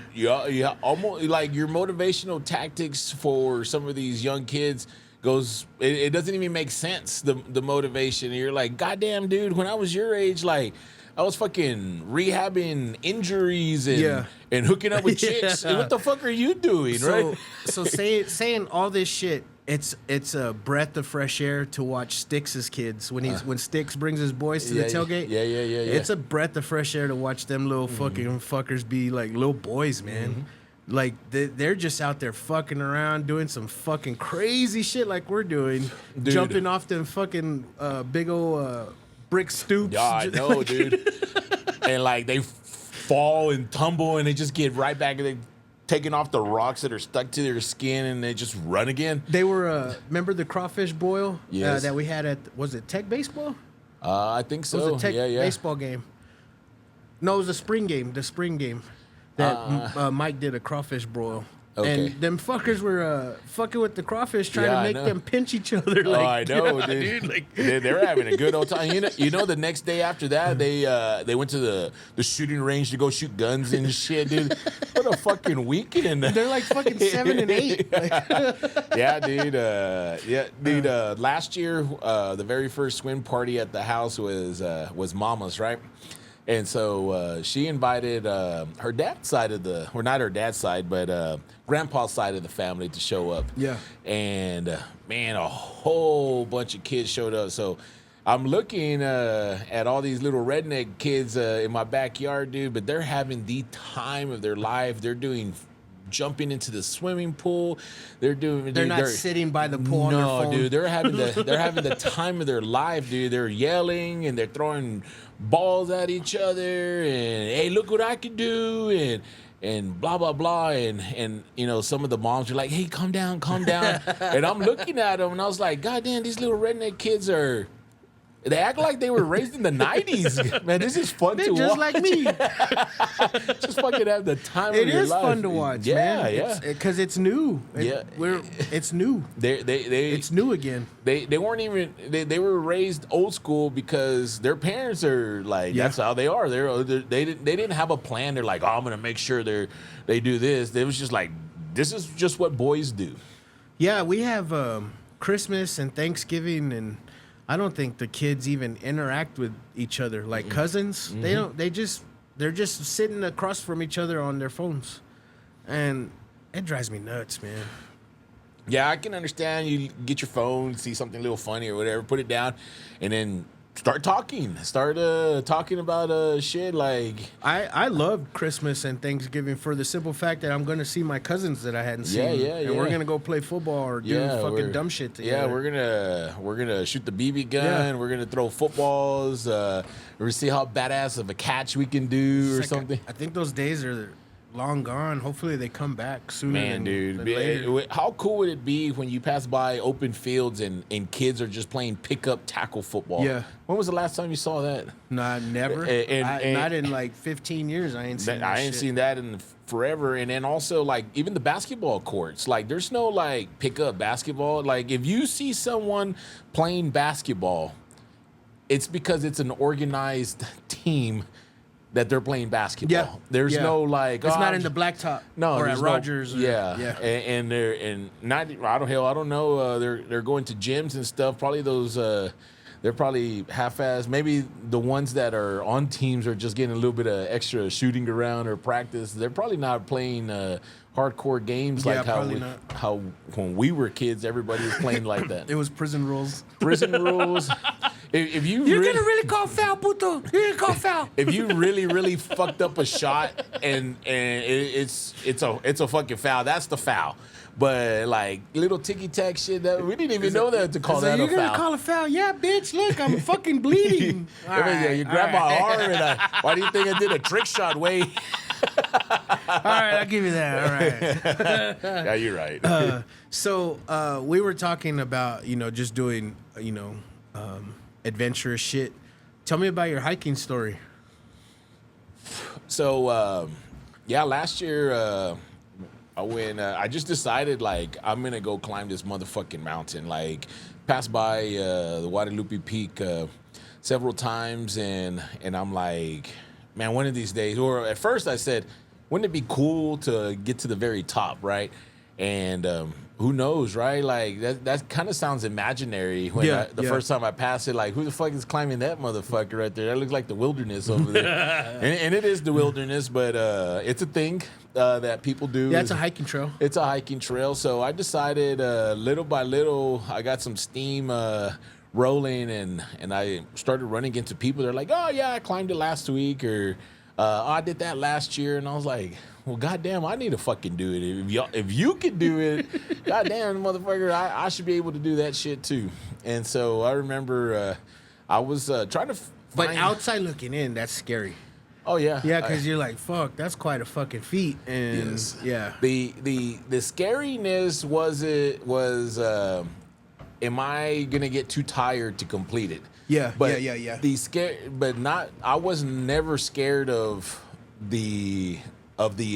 almost like your motivational tactics for some of these young kids goes. It doesn't even make sense. The motivation. And you're like, goddamn, dude. When I was your age, like, I was fucking rehabbing injuries and hooking up with chicks. And what the fuck are you doing, right? So saying all this shit it's a breath of fresh air to watch Styx's kids when Styx brings his boys to the tailgate. Yeah. It's a breath of fresh air to watch them little fucking fuckers be like little boys, man. Like they're just out there fucking around doing some fucking crazy shit like we're doing, Dude. jumping off them fucking big old brick stoops. Yeah, I know, dude. And like they fall and tumble and they just get right back and they taking off the rocks that are stuck to their skin and they just run again. They were remember the crawfish boil Yes. that we had at was it Tech Baseball? I think It so. was a Tech baseball game. No, it was a spring game. The spring game that Mike did a crawfish broil. Okay. And them fuckers were fucking with the crawfish, trying Yeah, to I make know. them pinch each other. Like, Oh, I know, yeah, dude. like, They're having a good old time. You know, the next day after that, they went to the shooting range to go shoot guns and shit, dude. What a fucking weekend! they're like fucking 7 and 8. Like, Yeah, dude. Last year, the very first swim party at the house was Mama's, right? And so she invited her dad's side of not her dad's side, but grandpa's side of the family to show up. Yeah. And man, a whole bunch of kids showed up. So I'm looking at all these little redneck kids in my backyard, dude, but they're having the time of their life. They're jumping into the swimming pool. They're not sitting by the pool on their No, phone. dude, they're having the time of their life, dude. They're yelling and they're throwing balls at each other and hey, look what I can do and blah blah blah and you know some of the moms are like, hey, calm down, and I'm looking at them and I was like, God damn, these little redneck kids they act like they were raised in the 90s. Man, this is fun they're to just watch. like me. Just fucking have the time It of your is life. fun to watch, Yeah, man. yeah. Because it's new. It's new. It's new again. They weren't even they were raised old school because their parents are like that's how they are. They didn't have a plan. They're like, oh, I'm gonna make sure they do this. It was just like, this is just what boys do. Yeah, we have Christmas and Thanksgiving, and I don't think the kids even interact with each other like cousins. They don't. They're just sitting across from each other on their phones, and it drives me nuts, man. Yeah, I can understand. You get your phone, see something a little funny or whatever, put it down, and then start talking. Start talking about shit like. I love Christmas and Thanksgiving for the simple fact that I'm going to see my cousins that I hadn't seen. Yeah, and we're going to go play football or do fucking dumb shit together. Yeah, we're gonna shoot the BB gun. Yeah. We're gonna throw footballs. We're gonna see how badass of a catch we can do or Like, something. I think those days are long gone. Hopefully they come back sooner Man, than, dude, than later. how cool would it be when you pass by open fields and kids are just playing pickup tackle football? Yeah. When was the last time you saw that? Nah, never. And- not in like 15 years. I ain't seen that I ain't shit. seen that in forever. And then also like even the basketball courts, like there's no like pickup basketball. Like if you see someone playing basketball, it's because it's an organized team that they're playing basketball. Yeah. There's Yeah. no like It's oh, not in the blacktop. no, or at there's Rogers. No, yeah. And they're not. I don't know. They're going to gyms and stuff. Probably those. They're probably half-assed. Maybe the ones that are on teams are just getting a little bit of extra shooting around or practice. They're probably not playing hardcore games Yeah, like probably not. how when we were kids, everybody was playing like that. It was prison rules. Prison rules. If you You're really, gonna really call foul, puto. You're gonna call foul. if you really fucked up a shot and it's a fucking foul, that's the foul. But like little ticky tack shit that we didn't even know that to call So that you're a gonna foul. call a foul? Yeah, bitch. Look, I'm fucking bleeding. All right, You grab my arm and why do you think I did a trick shot? Way. All right, I'll give you that. All right. Yeah, you're right. So we were talking about just doing adventurous shit. Tell me about your hiking story. So last year I went. I just decided like I'm gonna go climb this motherfucking mountain. Like passed by the Guadalupe Peak several times, and I'm like, man, one of these days. Or at first I said, wouldn't it be cool to get to the very top, right? And who knows, right? Like that kind of sounds imaginary. When the first time I passed it, like, who the fuck is climbing that motherfucker right there? That looks like the wilderness over there, and it is the wilderness, but it's a thing that people do. Yeah, it's a hiking trail. It's a hiking trail. So I decided, little by little, I got some steam rolling, and I started running into people. They're like, "Oh yeah, I climbed it last week," or I did that last year, and I was like, well, goddamn, I need to fucking do it. If you could do it, goddamn, motherfucker, I should be able to do that shit too. And so I remember I was trying to But find... outside looking in, that's scary. Oh yeah, Yeah, because you're like, fuck, that's quite a fucking feat. And yes. yeah, The scariness was am I gonna get too tired to complete it? Yeah, but yeah. I was never scared of the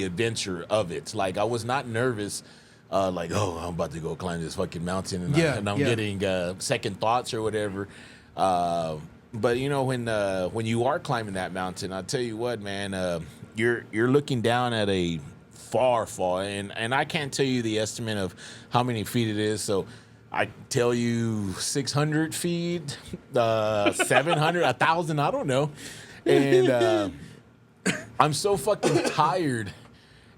adventure of it. Like, I was not nervous, like, oh, I'm about to go climb this fucking mountain, and I'm getting second thoughts or whatever. But you know, when you are climbing that mountain, I'll tell you what, man, you're looking down at a far, and I can't tell you the estimate of how many feet it is. So I tell you 600 feet, 700, 1,000, I don't know. And I'm so fucking tired,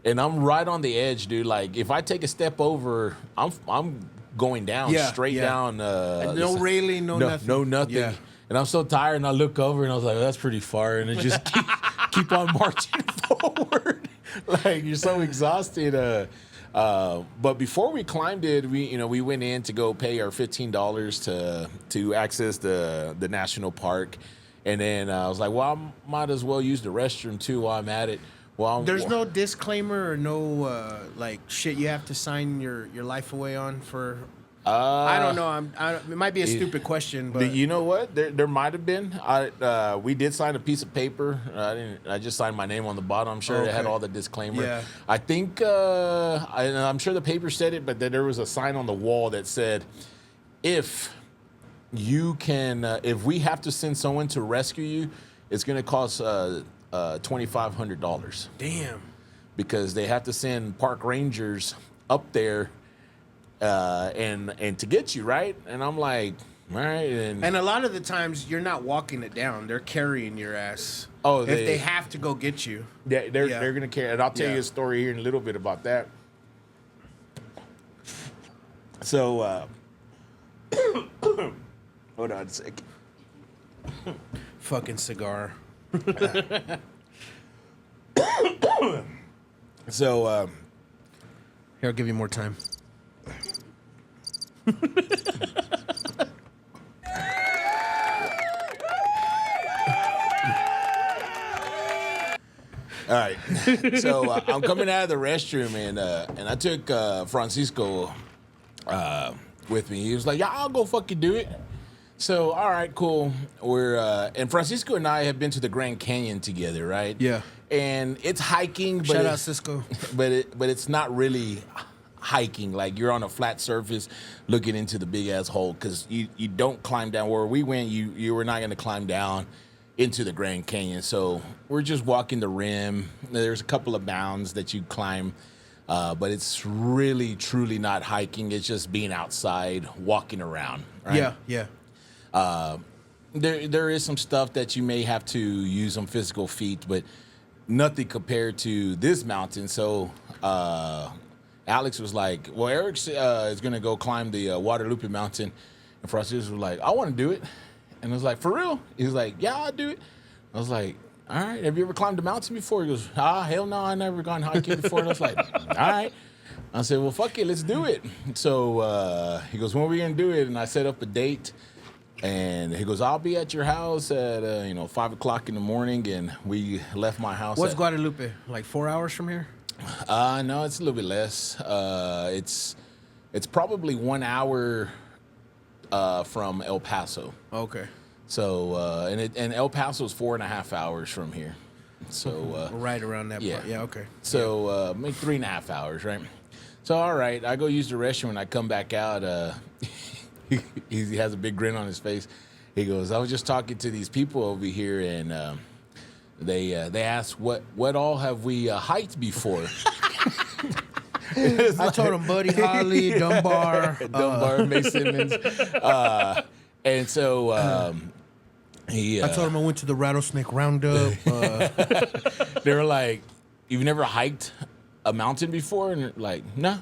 and I'm right on the edge, dude. Like, if I take a step over, I'm going down, straight down. No railing, no nothing. No nothing. Yeah. And I'm so tired, and I look over, and I was like, that's pretty far. And it just keep on marching forward. Like, you're so exhausted. But before we climbed it, we went in to go pay our $15 to access the national park. And then I was like, well, I might as well use the restroom too while I'm at it. Well, there's no disclaimer or no like shit you have to sign your life away on for. I don't know. It might be a stupid question, but you know what? There might have been. We did sign a piece of paper. I just signed my name on the bottom. I'm sure it had all the disclaimer. Yeah. I think I'm sure the paper said it, but then there was a sign on the wall that said, if you can, if we have to send someone to rescue you, it's going to cost $2,500. Damn. Because they have to send park rangers up there and to get you, right? And I'm like, all right. And a lot of the times you're not walking it down; they're carrying your ass. Oh, if they have to go get you, they're gonna carry. And I'll tell you a story here in a little bit about that. So, hold on a second. Fucking cigar. So, here, I'll give you more time. All right. So I'm coming out of the restroom, and I took Francisco with me. He was like, "Yeah, I'll go fucking do it." So, all right, cool. And Francisco and I have been to the Grand Canyon together, right? Yeah. And it's hiking, but Shout out Cisco. But it's not really hiking. Like, you're on a flat surface looking into the big ass hole, because you don't climb down. Where we went, you were not going to climb down into the Grand Canyon. So we're just walking the rim. There's a couple of mounds that you climb, but it's really, truly not hiking. It's just being outside, walking around. Right? Yeah. There is some stuff that you may have to use some physical feat, but nothing compared to this mountain. So Alex was like, well, Eric is going to go climb the Guadalupe mountain. And Francis was like, I want to do it. And I was like, for real? He was like, yeah, I'll do it. I was like, all right, have you ever climbed a mountain before? He goes, hell no, I never gone hiking before. And I was like, all right. I said, well, fuck it, let's do it. So he goes, when are we going to do it? And I set up a date. And he goes, I'll be at your house at 5 o'clock in the morning. And we left my house. What's Guadalupe? Like 4 hours from here? No, it's a little bit less. It's probably 1 hour from El Paso. Okay. So and El Paso is 4.5 hours from here. So right around that part. Yeah. Okay. So maybe 3.5 hours, right? So all right, I go use the restroom and I come back out. He has a big grin on his face. He goes, I was just talking to these people over here, and they asked what all have we hiked before. I told him Buddy Holly, Dunbar, May Simmons. And so he. I told him I went to the Rattlesnake Roundup. They were like, "You've never hiked a mountain before?" And they're like, "No."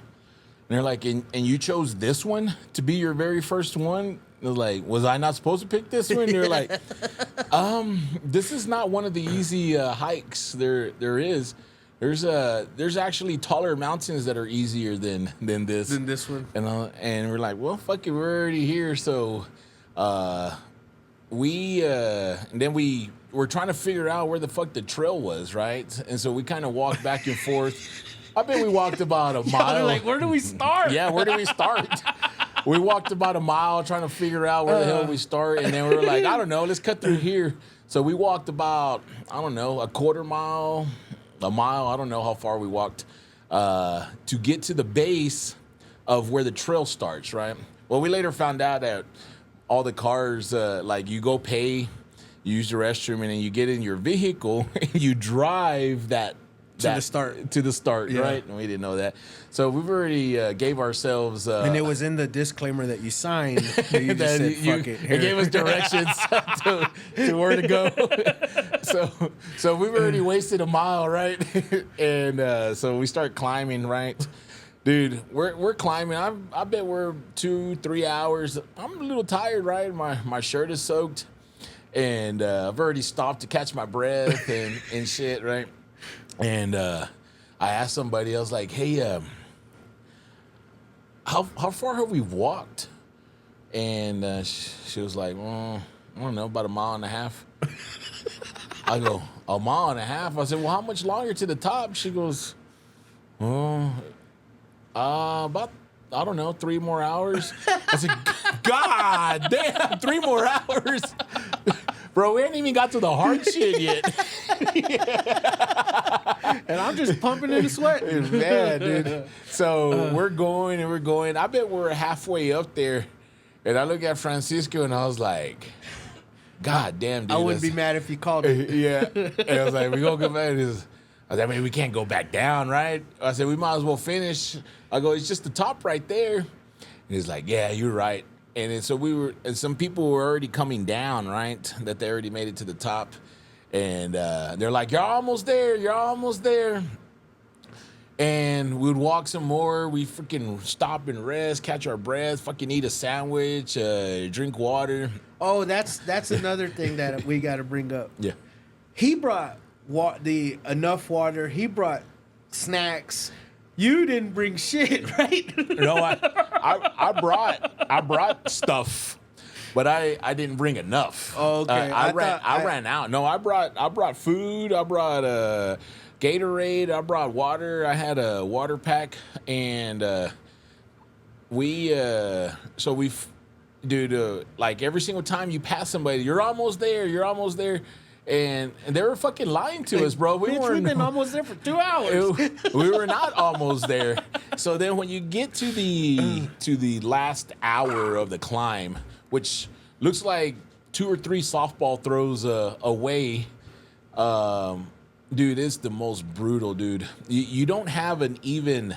And they're like, and you chose this one to be your very first one? They're like, was I not supposed to pick this one? They're like, this is not one of the easy hikes there is. There's actually taller mountains that are easier than this. Than this one. And we're like, well, fuck it, we're already here. So and then we were trying to figure out where the fuck the trail was, right? And so we kind of walked back and forth. I bet we walked about a mile. Like, where do we start? Yeah, where do we start? We walked about a mile trying to figure out where the hell we start. And then we were like, I don't know, let's cut through here. So we walked about, I don't know, a quarter mile, a mile. I don't know how far we walked to get to the base of where the trail starts, right? Well, we later found out that all the cars, like you go pay, you use the restroom, and then you get in your vehicle and you drive to the start, Yeah. right? And we didn't know that. So we've already gave ourselves... And it was in the disclaimer that you signed that you just said, fuck it. It gave us directions to where to go. so we've already wasted a mile, right? And so we start climbing, right? Dude, we're climbing. I bet we're 2-3 hours. I'm a little tired, right? My shirt is soaked. And I've already stopped to catch my breath and shit, right? And I asked somebody, I was like, hey, how far have we walked? And she was like, well, I don't know, about a mile and a half. I go, a mile and a half? I said, well, how much longer to the top? She goes, about, I don't know, 3 more hours. I said, God damn, 3 more hours? Bro, we ain't even got to the hard shit yet. And I'm just pumping in the sweat. Man, dude. So we're going and we're going. I bet we're halfway up there. And I look at Francisco and I was like, God damn, dude. I wouldn't be mad if you called me. Yeah. And I was like, we gonna go back. I was like, I mean, we can't go back down, right? I said, we might as well finish. I go, it's just the top right there. And he's like, yeah, you're right. And then, so and some people were already coming down, right? That they already made it to the top. And they're like, you're almost there. You're almost there. And we'd walk some more. We freaking stop and rest, catch our breath, fucking eat a sandwich, drink water. Oh, that's another thing that we got to bring up. Yeah. He brought enough water. He brought snacks. You didn't bring shit, right? No, I brought stuff, but I didn't bring enough. Oh, okay. I ran out. No, I brought food. I brought Gatorade. I brought water. I had a water pack, and like every single time you pass somebody, you're almost there. You're almost there. And they were fucking lying to us, bro. We've been almost there for 2 hours. We were not almost there. So then when you get to the last hour of the climb, which looks like 2 or 3 softball throws away, dude, it's the most brutal, dude. You don't have an even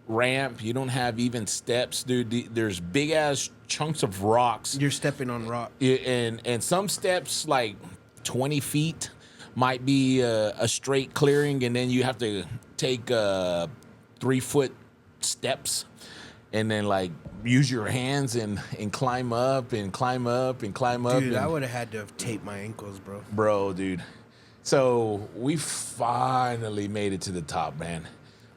ramp. You don't have even steps, dude. There's big ass chunks of rocks. You're stepping on rock. And some steps, like 20 feet, might be a straight clearing, and then you have to take 3-foot steps and then like use your hands and climb up and climb up and climb up. Dude, I would have had to have taped my ankles, bro, dude. So we finally made it to the top, man.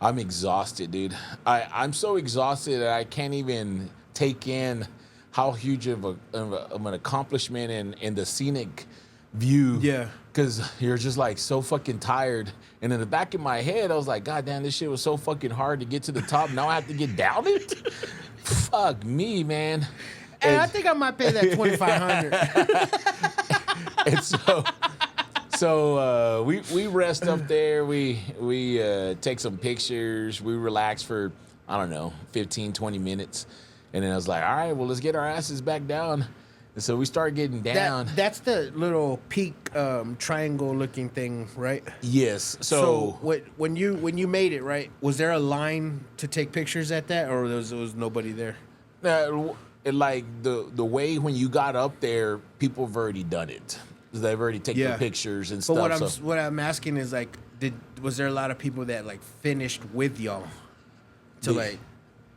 I'm exhausted, dude. I'm so exhausted that I can't even take in how huge of an accomplishment and the scenic view. Yeah. Because you're just like so fucking tired. And in the back of my head, I was like, God damn, this shit was so fucking hard to get to the top. Now I have to get down it? Fuck me, man. And I think I might pay that $2,500. And so we rest up there. We take some pictures. We relax for, I don't know, 15, 20 minutes. And then I was like, all right, well, let's get our asses back down. And so we started getting down. That's the little peak triangle looking thing, right? Yes. So when you made it, right? Was there a line to take pictures at that, or was nobody there? Like the way when you got up there, people have already done it. They've already taken Yeah. pictures and But stuff. what I'm asking is like, was there a lot of people that like finished with y'all? To like,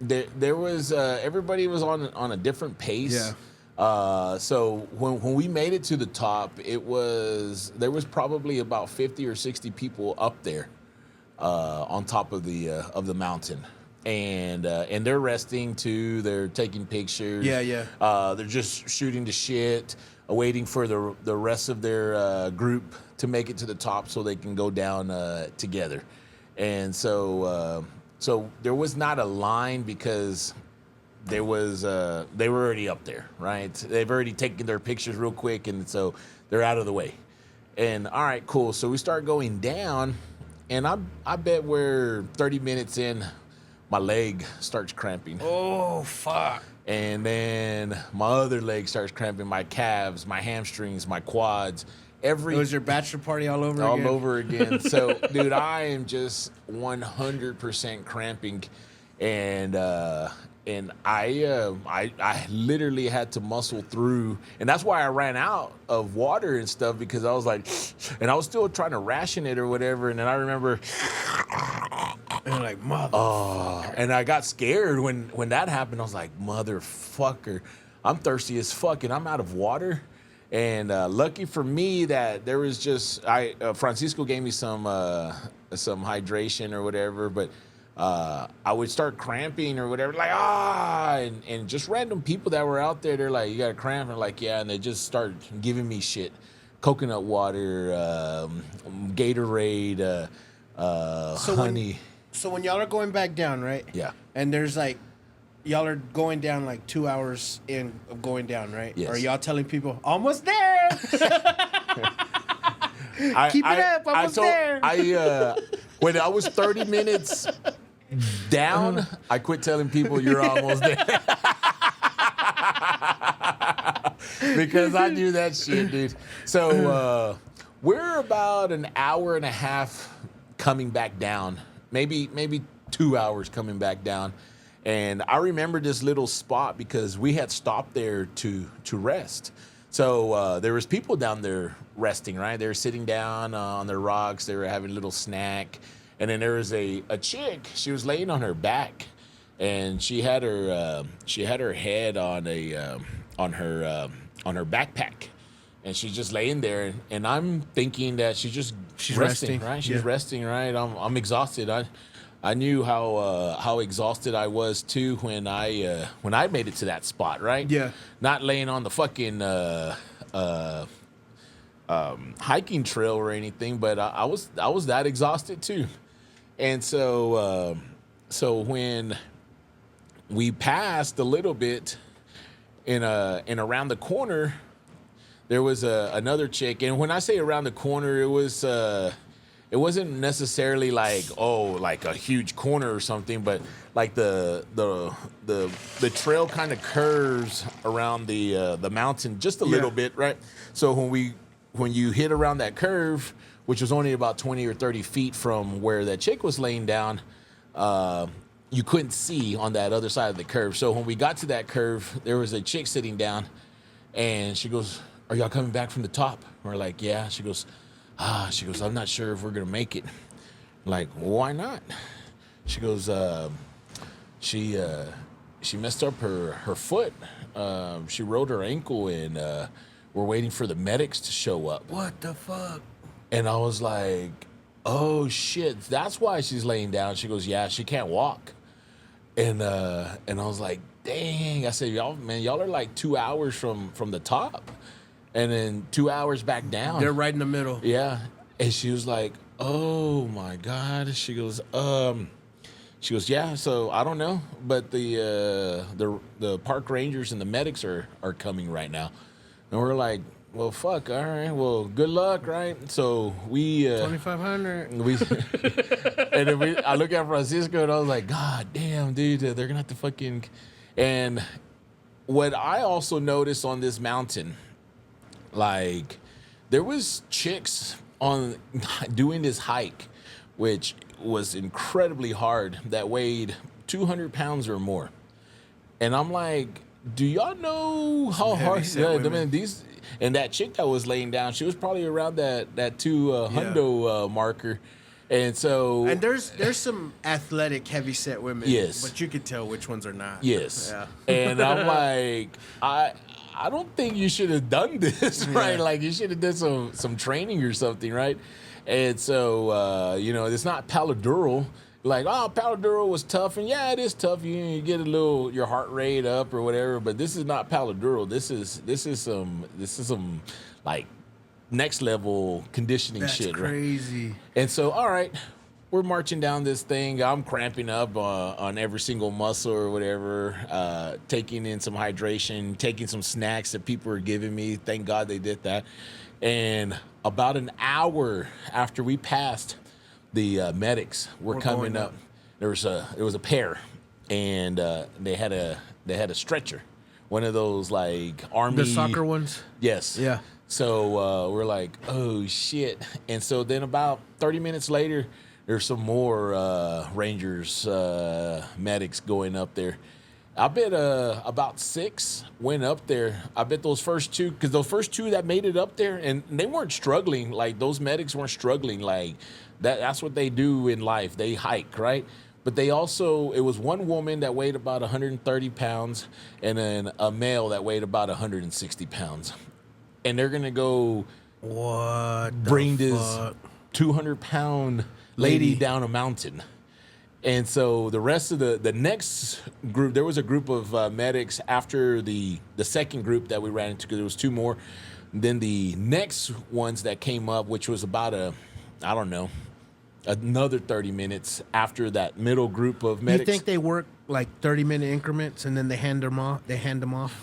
there was everybody was on a different pace. Yeah. So when we made it to the top, there was probably about 50 or 60 people up there on top of the mountain. And they're resting too. They're taking pictures. Yeah. They're just shooting the shit, waiting for the rest of their group to make it to the top so they can go down together. And so there was not a line because they were already up there, right? They've already taken their pictures real quick, and so they're out of the way. And all right, cool. So we start going down, and I bet we're 30 minutes in. My leg starts cramping. oh fuck. And then my other leg starts cramping, my calves, my hamstrings, my quads. It was your bachelor party all over again? All over again. So, dude, I am just 100% cramping. And I literally had to muscle through. And that's why I ran out of water and stuff, because I was like, and I was still trying to ration it or whatever. And then I remember, and like, motherfucker. and I got scared when that happened. I was like, motherfucker, I'm thirsty as fuck and I'm out of water. And lucky for me that there was just Francisco gave me some hydration or whatever, but I would start cramping or whatever, like and just random people that were out there, they're like, you got a cramp? And like, yeah, and they just start giving me shit, coconut water, Gatorade, honey. So when y'all are going back down, right? Yeah. And there's like, y'all are going down like 2 hours in of going down, right? Yes. Are y'all telling people, almost there? Keep it up, almost there. When I was 30 minutes down, I quit telling people you're almost there. Because I knew that shit, dude. So we're about an hour and a half coming back down. Maybe 2 hours coming back down. And I remember this little spot because we had stopped there to rest. So there was people down there resting, right? They were sitting down on their rocks. They were having a little snack. And then there was a chick. She was laying on her back, and she had her head on her backpack, and she's just laying there. And I'm thinking that she's resting, right? She's resting, right? I'm exhausted. I knew how exhausted I was too when I made it to that spot, right? Yeah. Not laying on the fucking hiking trail or anything, but I was that exhausted too. And so when we passed a little bit in around the corner, there was another chick. And when I say around the corner, it wasn't necessarily like a huge corner or something, but like the trail kind of curves around the mountain just a little bit, right? So when you hit around that curve, which was only about 20 or 30 feet from where that chick was laying down, you couldn't see on that other side of the curve. So when we got to that curve, there was a chick sitting down, and she goes, "Are y'all coming back from the top?" We're like, "Yeah." She goes, "I'm not sure if we're gonna make it." I'm like, well, why not? She goes, she messed up her foot. She rolled her ankle, and we're waiting for the medics to show up. What the fuck? And I was like, oh shit, that's why she's laying down. She goes, yeah, she can't walk. And I was like, dang. I said, y'all are like 2 hours from the top, and then 2 hours back down. They're right in the middle. Yeah. And she was like, oh my God. She goes, yeah, so I don't know, but the park rangers and the medics are coming right now. And we're like, well, fuck, all right, well, good luck, right? So we 2,500. And then I look at Francisco, and I was like, God damn, dude, they're gonna have to fucking. And what I also noticed on this mountain, like there was chicks on doing this hike, which was incredibly hard, that weighed 200 pounds or more. And I'm like, do y'all know how hard? heavy-set Yeah, I women. mean, these and that chick that was laying down, she was probably around that hundo marker, and so And there's some athletic, heavy set women. Yes. But you could tell which ones are not. yes, Yeah. and I'm like, I don't think you should have done this, right? Yeah. Like you should have done some training or something, right? And so it's not Paladural. Like, oh, Paladural was tough, and yeah, it is tough. You get a little your heart rate up or whatever, but this is not Paladural. This is some like next level conditioning That's shit, right? crazy. And so, all right, we're marching down this thing. I'm cramping up on every single muscle or whatever, taking in some hydration, taking some snacks that people are giving me. Thank God they did that. And about an hour after we passed, the medics were coming going up. up. There was a pair, and they had a stretcher, one of those like army The soccer ones? Yes. Yeah. So we're like, oh shit. And so then about 30 minutes later, there's some more Rangers medics going up there. I bet about 6 went up there. I bet those first 2, because those first 2 that made it up there, and they weren't struggling. Like those medics weren't struggling. Like that's what they do in life. They hike, right? But they also, it was one woman that weighed about 130 pounds and then a male that weighed about 160 pounds. And they're going to go What? bring the this fuck? 200-pound lady Lady. down a mountain. And so the rest of the next group, there was a group of medics after the second group that we ran into, because there was 2 more. Then the next ones that came up, which was about another 30 minutes after that middle group of You medics. think they work like 30-minute increments and then they hand them off?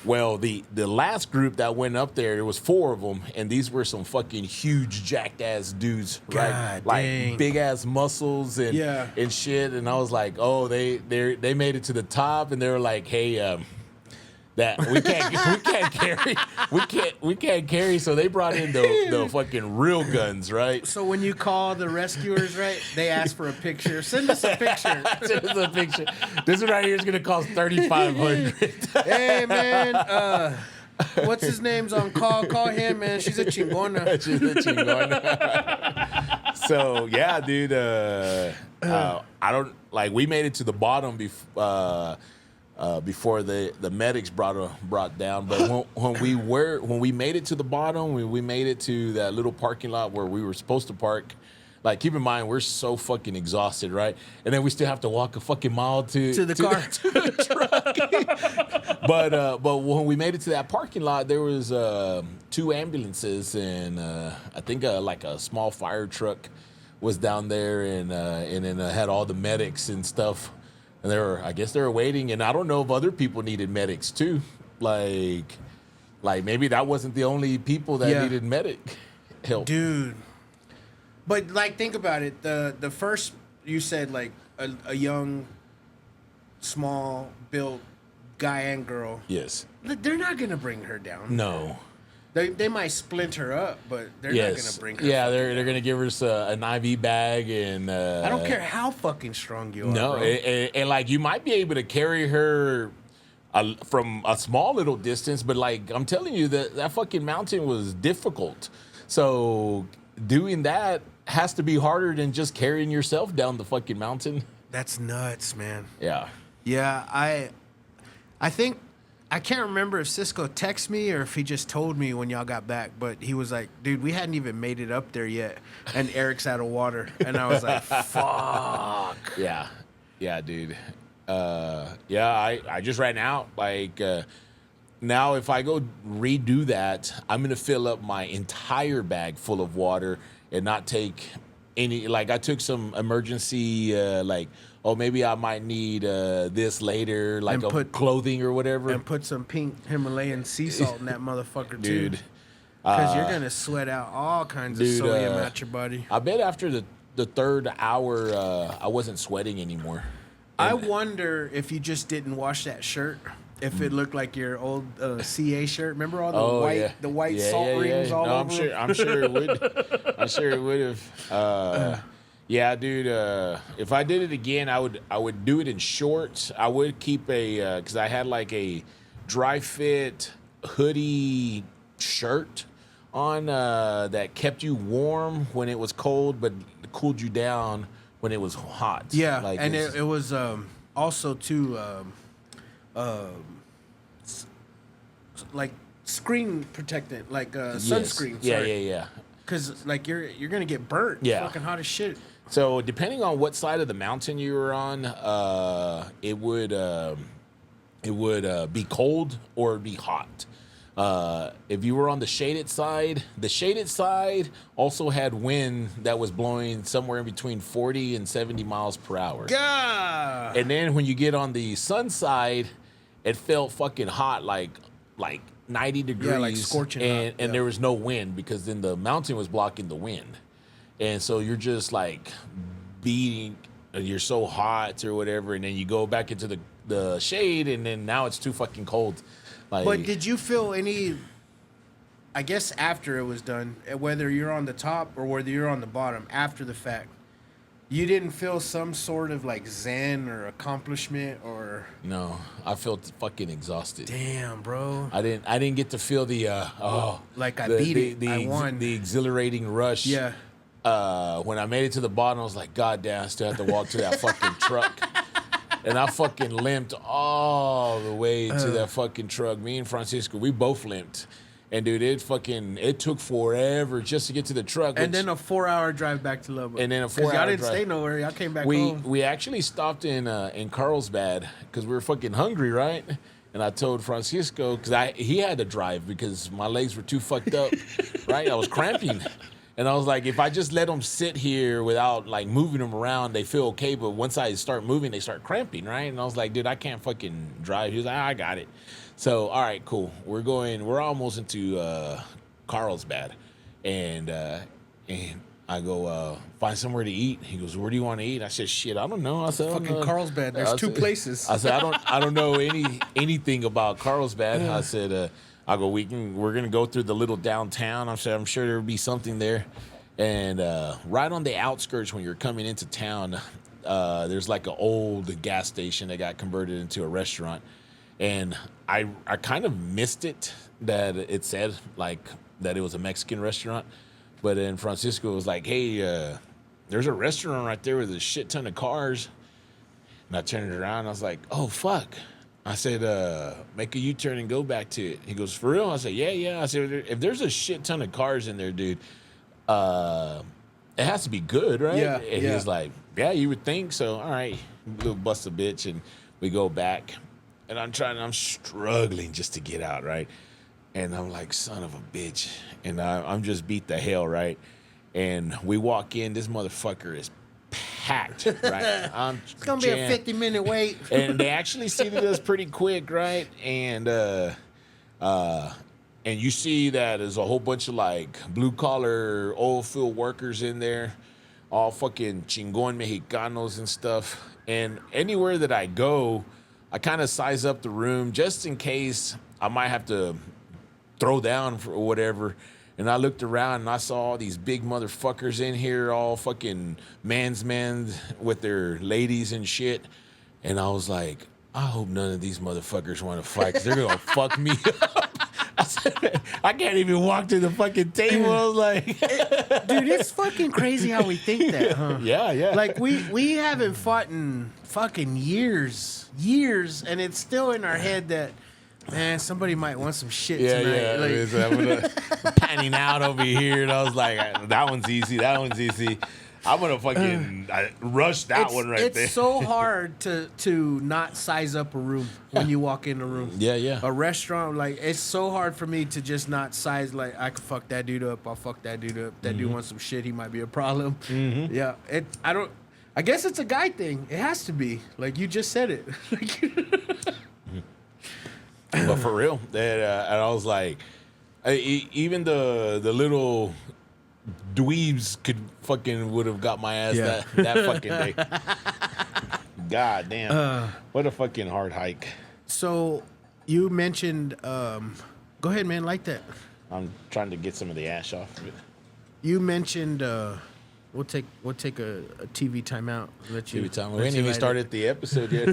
Well, the last group that went up there was 4 of them, and these were some fucking huge jacked ass dudes, right? God Like dang. big ass muscles and Yeah. and shit. And I was like, oh, they made it to the top, and they were like, hey, that we can't carry. So they brought in the fucking real guns, right? So when you call the rescuers, right, they ask for a picture. Send us a picture. Send us a picture. This one right here is gonna cost $3,500. Hey, man, what's his name's on call? Call him, man. She's a chingona. She's a chingona. So yeah, dude. I don't like. We made it to the bottom before the medics brought down. But when we made it to the bottom, we made it to that little parking lot where we were supposed to park. Like, keep in mind, we're so fucking exhausted, right? And then we still have to walk a fucking mile to the car. to the truck. But when we made it to that parking lot, there was 2 ambulances, and I think like a small fire truck was down there, and then had all the medics and stuff. And I guess they were waiting, and I don't know if other people needed medics too. Like maybe that wasn't the only people that Yeah. needed medic help. Dude. But, like, think about it. The first, you said, like, a young, small-built guy and girl. Yes. They're not going to bring her down. No. They might splint her up, but they're not going to bring her Yeah, fucking they're down. gonna give us an IV bag, and I don't care how fucking strong you are, No, bro. and like you might be able to carry her from a small little distance, but like I'm telling you, that fucking mountain was difficult. So doing that has to be harder than just carrying yourself down the fucking mountain. That's nuts, man. Yeah. Yeah, I think I can't remember if Cisco texted me or if he just told me when y'all got back, but he was like, dude, we hadn't even made it up there yet, and Eric's out of water. And I was like, fuck. Yeah, dude. I just ran out. Like now, if I go redo that, I'm gonna fill up my entire bag full of water and not take any. Like I took some emergency, maybe I might need this later, like And clothing or whatever. And put some pink Himalayan sea salt in that motherfucker, too. Dude, Because you're going to sweat out all kinds of sodium at your body. I bet after the third hour, I wasn't sweating anymore. I wonder if you just didn't wash that shirt if it looked like your old CA shirt. Remember all the white yeah, salt rings all no, over? I'm sure it would. I'm sure it would have. Yeah, dude. If I did it again, I would do it in shorts. I would keep a because I had like a dry fit hoodie shirt on that kept you warm when it was cold, but cooled you down when it was hot. Yeah, like and it was also too like screen protectant, like sunscreen. Yes. Yeah. Because like you're gonna get burnt. Yeah. Fucking hot as shit. So depending on what side of the mountain you were on, it would be cold or be hot. If you were on the shaded side also had wind that was blowing somewhere in between 40 and 70 miles per hour. God. And then when you get on the sun side, it felt fucking hot, like 90 degrees. Yeah, like scorching hot. And there was no wind because then the mountain was blocking the wind. And so you're just like beating, you're so hot or whatever, and then you go back into the shade, and then now it's too fucking cold. Like, But did you feel any? I guess after it was done, whether you're on the top or whether you're on the bottom, after the fact, you didn't feel some sort of like zen or accomplishment or? no, I felt fucking exhausted. Damn, bro. I didn't get to feel the Like I beat it. I won. the exhilarating rush. Yeah. When I made it to the bottom, I was like, God damn, I still have to walk to that fucking truck. And I fucking limped all the way to that fucking truck. Me and Francisco, we both limped. And dude, it took forever just to get to the truck. And then a 4-hour drive back to Lubbock. And then a 'Cause 4-hour y'all didn't drive. stay nowhere. Y'all came back we home. we actually stopped in Carlsbad because we were fucking hungry, right? And I told Francisco because he had to drive because my legs were too fucked up, right? I was cramping. And I was like, if I just let them sit here without like moving them around, they feel okay. But once I start moving, they start cramping, right? And I was like, dude, I can't fucking drive. He was like, I got it. So, all right, cool. We're almost into Carlsbad. And I go, find somewhere to eat. He goes, where do you want to eat? I said, shit, I don't know. I said, Fucking Carlsbad. There's two places. I said, I don't know anything about Carlsbad. I said, we're gonna go through the little downtown. I said, I'm sure there'll be something there. And right on the outskirts when you're coming into town, there's like an old gas station that got converted into a restaurant. And I kind of missed it that it said like that it was a Mexican restaurant. But then Francisco was like, hey, there's a restaurant right there with a shit ton of cars. And I turned it around. I was like, oh, fuck. I said, make a U-turn and go back to it. He goes, for real? I said, yeah. I said, if there's a shit ton of cars in there, dude, it has to be good, right? Yeah, And yeah. he's like, yeah, you would think so. All right, little bust a bitch. And we go back. And I'm struggling just to get out, right? And I'm like, son of a bitch. And I'm just beat the hell, right? And we walk in, this motherfucker is packed, right? It's going to be a 50-minute wait. And they actually seated us pretty quick, right? And you see that there's a whole bunch of like blue collar oil field workers in there, all fucking chingon Mexicanos and stuff. And anywhere that I go, I kind of size up the room just in case I might have to throw down for whatever. And I looked around and I saw all these big motherfuckers in here, all fucking man's with their ladies and shit. And I was like, I hope none of these motherfuckers want to fight because they're going to fuck me up. I said, I can't even walk to the fucking table. I was like, Dude, it's fucking crazy how we think that, huh? yeah. Like, we haven't fought in fucking years, and it's still in our head that, man, somebody might want some shit tonight. Yeah. Like, I'm panning out over here, and I was like, that one's easy. I'm gonna fucking rush that one right there. It's so hard to not size up a room when you walk in a room. Yeah. A restaurant, like, it's so hard for me to just not size, like, I could fuck that dude up. I'll fuck that dude up. That dude wants some shit. He might be a problem. Mm-hmm. Yeah. I guess it's a guy thing. It has to be. Like, you just said it. But for real, and I was like, even the little dweebs would have got my ass that fucking day. God damn. What a fucking hard hike. So You mentioned. Go ahead, man. Like that. I'm trying to get some of the ash off of it. You mentioned. We'll take a TV timeout. Let you. Every time we let ain't you even light it. started the episode yet.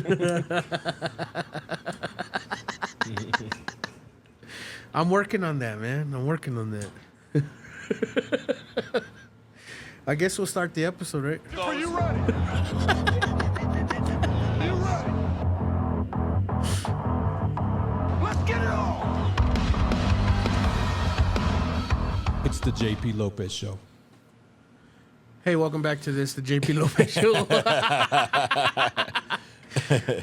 I'm working on that, man. I'm working on that. I guess we'll start the episode, right? Are you ready? You ready? Let's get it on! It's the JP Lopez Show. Hey, welcome back to the JP Lopez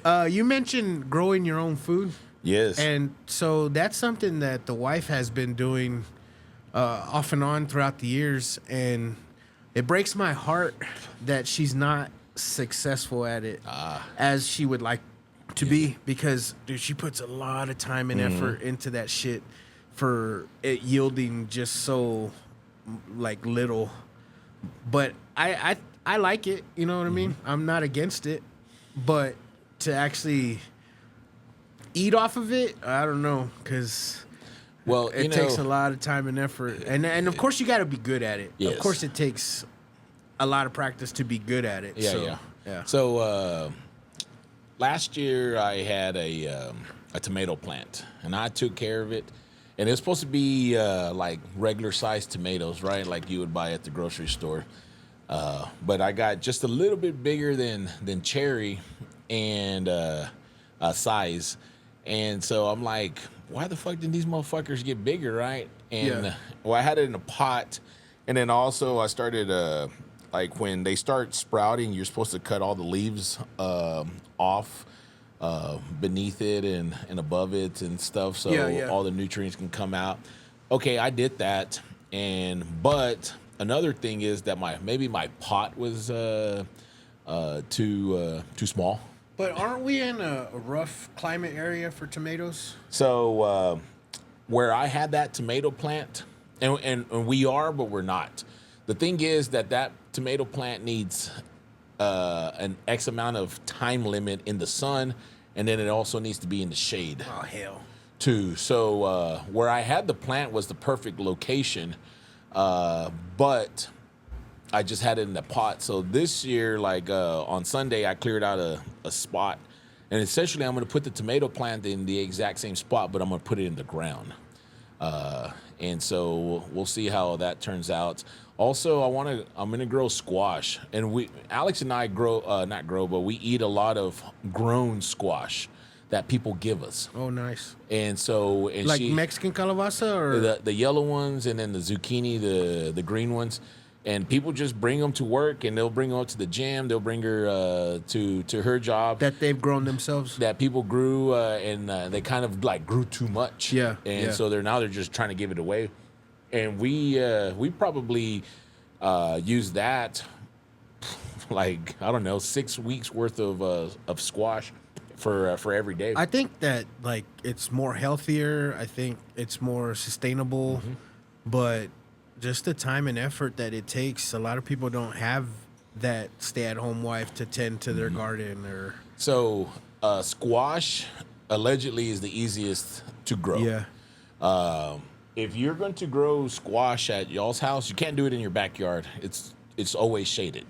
Show. You mentioned growing your own food. Yes. And so that's something that the wife has been doing off and on throughout the years. And it breaks my heart that she's not successful at it as she would like to be. Because, dude, she puts a lot of time and effort into that shit for it yielding just so, like, little. But I like it. You know what I mean? I'm not against it. But to actually eat off of it, I don't know, because it takes a lot of time and effort, and of course you got to be good at it. Yes. Of course, it takes a lot of practice to be good at it. Yeah. So last year I had a tomato plant, and I took care of it, and it was supposed to be like regular sized tomatoes, right, like you would buy at the grocery store. But I got just a little bit bigger than cherry and size. And so I'm like, why the fuck did these motherfuckers get bigger, right? And well, I had it in a pot, and then also I started like when they start sprouting, you're supposed to cut all the leaves off beneath it and above it and stuff, so all the nutrients can come out. Okay, I did that, but another thing is that maybe my pot was too small. But aren't we in a rough climate area for tomatoes? So where I had that tomato plant, and we are, but we're not. The thing is that tomato plant needs an X amount of time limit in the sun, and then it also needs to be in the shade. Oh, hell. Too. So where I had the plant was the perfect location, but I just had it in the pot. So this year, like on Sunday, I cleared out a spot, and essentially I'm going to put the tomato plant in the exact same spot, but I'm going to put it in the ground. And so we'll see how that turns out. Also, I'm going to grow squash, and Alex and I but we eat a lot of grown squash that people give us. Oh, nice. And so, like Mexican calabaza, or the yellow ones, and then the zucchini, the green ones. And people just bring them to work, and they'll bring them up to the gym. They'll bring her to her job that they've grown themselves. That people grew, and they kind of like grew too much. Yeah. And so they're just trying to give it away. And we probably use that like, I don't know, 6 weeks worth of squash for every day. I think that, like, it's more healthier. I think it's more sustainable, but just the time and effort that it takes, a lot of people don't have that stay-at-home wife to tend to their garden. Or so squash allegedly is the easiest to grow. Yeah. If you're going to grow squash at y'all's house, you can't do it in your backyard. It's always shaded.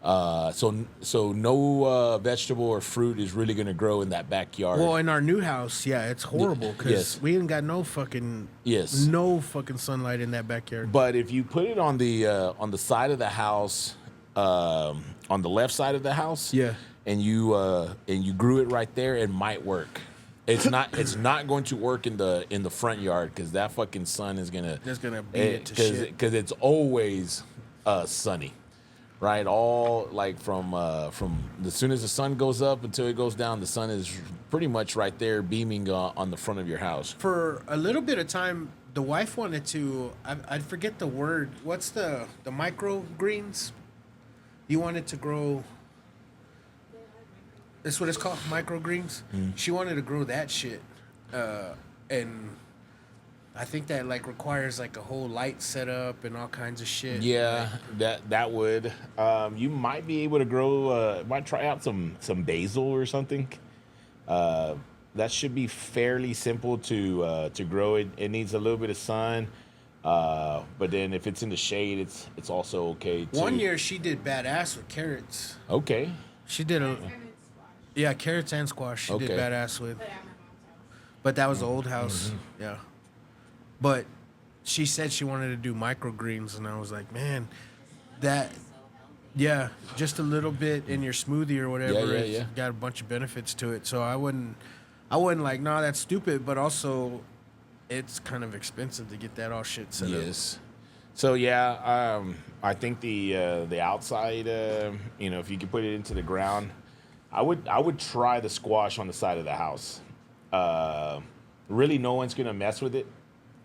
So no vegetable or fruit is really going to grow in that backyard. Well, in our new house, yeah, it's horrible because we ain't got no fucking sunlight in that backyard. But if you put it on the side of the house, on the left side of the house, and you grew it right there, it might work. It's not going to work in the front yard because that fucking sun is gonna beat it to shit. Because it's always sunny. Right, all like from as soon as the sun goes up until it goes down, the sun is pretty much right there beaming on the front of your house. For a little bit of time, the wife wanted to, I forget the word. What's the microgreens? You wanted to grow. That's what it's called, microgreens. She wanted to grow that shit, and I think that like requires like a whole light setup and all kinds of shit. Yeah, that would. You might be able to grow. Might try out some basil or something. that should be fairly simple to grow. It needs a little bit of sun, but then if it's in the shade, it's also okay too. One year she did badass with carrots. Okay. She did yeah, carrots and squash. She did Okay. badass with. But that was the old house. Yeah. But she said she wanted to do microgreens, and I was like, man, that, yeah, just a little bit in your smoothie or whatever. Yeah, it's yeah. got a bunch of benefits to it. So I wouldn't like, nah, that's stupid. But also, it's kind of expensive to get that all shit set up. Yes. So yeah, I think the outside, if you could put it into the ground, I would try the squash on the side of the house. Really, no one's gonna mess with it,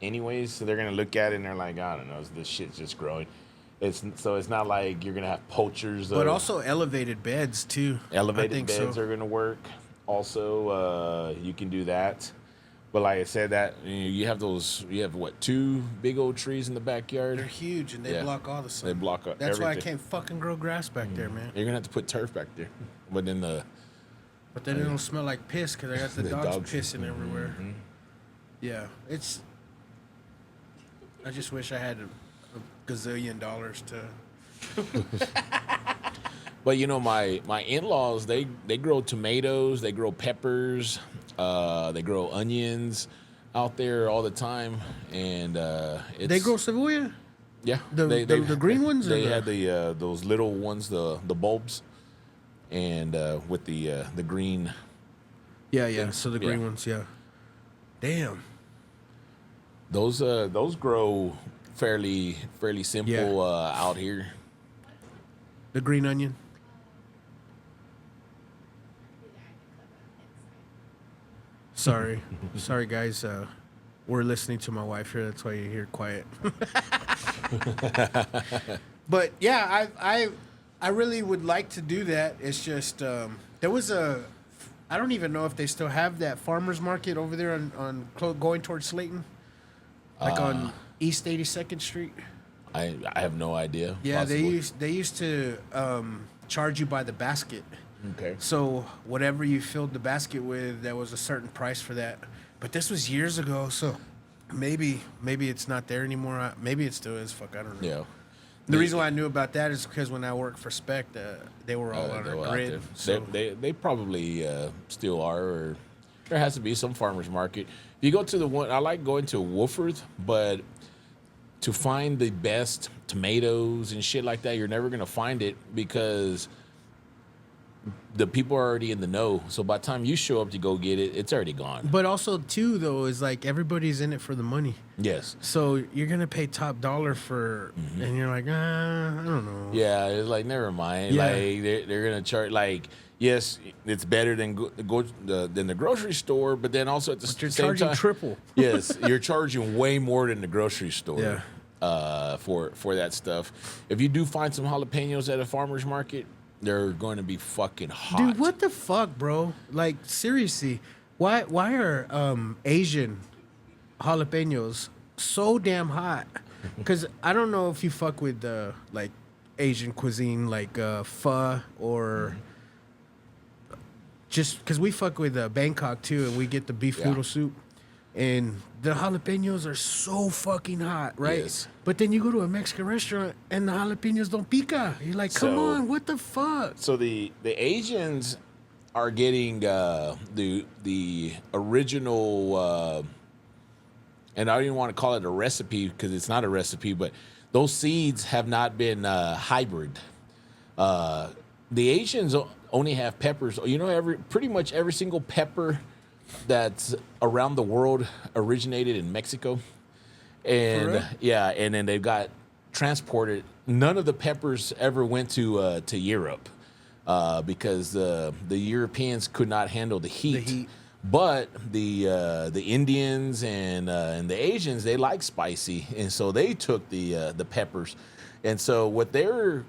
anyways. So they're gonna look at it and they're like, I don't know, this shit's just growing. It's not like you're gonna have poachers. But also elevated beds too. Elevated I think beds so. are gonna work. Also, you can do that. But like I said, that you have what, 2 big old trees in the backyard? They're huge and they Yeah. block all the sun. They block That's why I everything. can't fucking grow grass back there, man. You're gonna have to put turf back there. But then But then it'll smell like piss because I got the, The dogs dogs. pissing everywhere. Yeah, it's. I just wish I had a gazillion dollars to. But my in-laws, they grow tomatoes, they grow peppers, they grow onions out there all the time, and it's, They grow Savoia? yeah the green ones or They the- had those little ones, the bulbs, and with the green. Yeah. So the green Yeah. ones, yeah. Damn. Those grow fairly simple Yeah. out here. The green onion. Sorry. Sorry, guys. We're listening to my wife here. That's why you hear quiet. But yeah, I really would like to do that. It's just there was I don't even know if they still have that farmers market over there on going towards Slayton, like on East 82nd Street. I have no idea. Yeah, possibly. they used to charge you by the basket. Okay. So whatever you filled the basket with, there was a certain price for that. But this was years ago, so maybe it's not there anymore. Maybe it still is. Fuck, I don't know. Yeah. The reason why I knew about that is because when I worked for Spec, they were all on They our were out grid. there. So They probably still are, or there has to be some farmers market. If you go to the one, I like going to Wolford, but to find the best tomatoes and shit like that, you're never gonna find it because the people are already in the know. So by the time you show up to go get it, it's already gone. but also too though is like everybody's in it for the money. Yes. So you're gonna pay top dollar for, and you're like, I don't know. Yeah, it's like never mind. Yeah. Like they're gonna charge. Like yes, it's better than than the grocery store, but then also at the You're same charging time, triple. Yes, you're charging way more than the grocery store. Yeah. For that stuff. If you do find some jalapenos at a farmer's market, they're going to be fucking hot. Dude, what the fuck, bro? Like seriously, why are Asian jalapenos so damn hot? Because I don't know if you fuck with like Asian cuisine, like pho or just because we fuck with Bangkok too, and we get the beef Yeah. noodle soup, and the jalapenos are so fucking hot, right? Yes. But then you go to a Mexican restaurant and the jalapenos don't pica. You're like, come So- on, what the fuck? So the Asians are getting the original, and I don't even want to call it a recipe because it's not a recipe, but those seeds have not been hybrid. The Asians only have peppers. Pretty much every single pepper that's around the world originated in Mexico, and real? yeah, and then they've got transported. None of the peppers ever went to Europe because the Europeans could not handle the heat. heat. But the Indians and the Asians, they like spicy, and so they took the peppers, and so what they're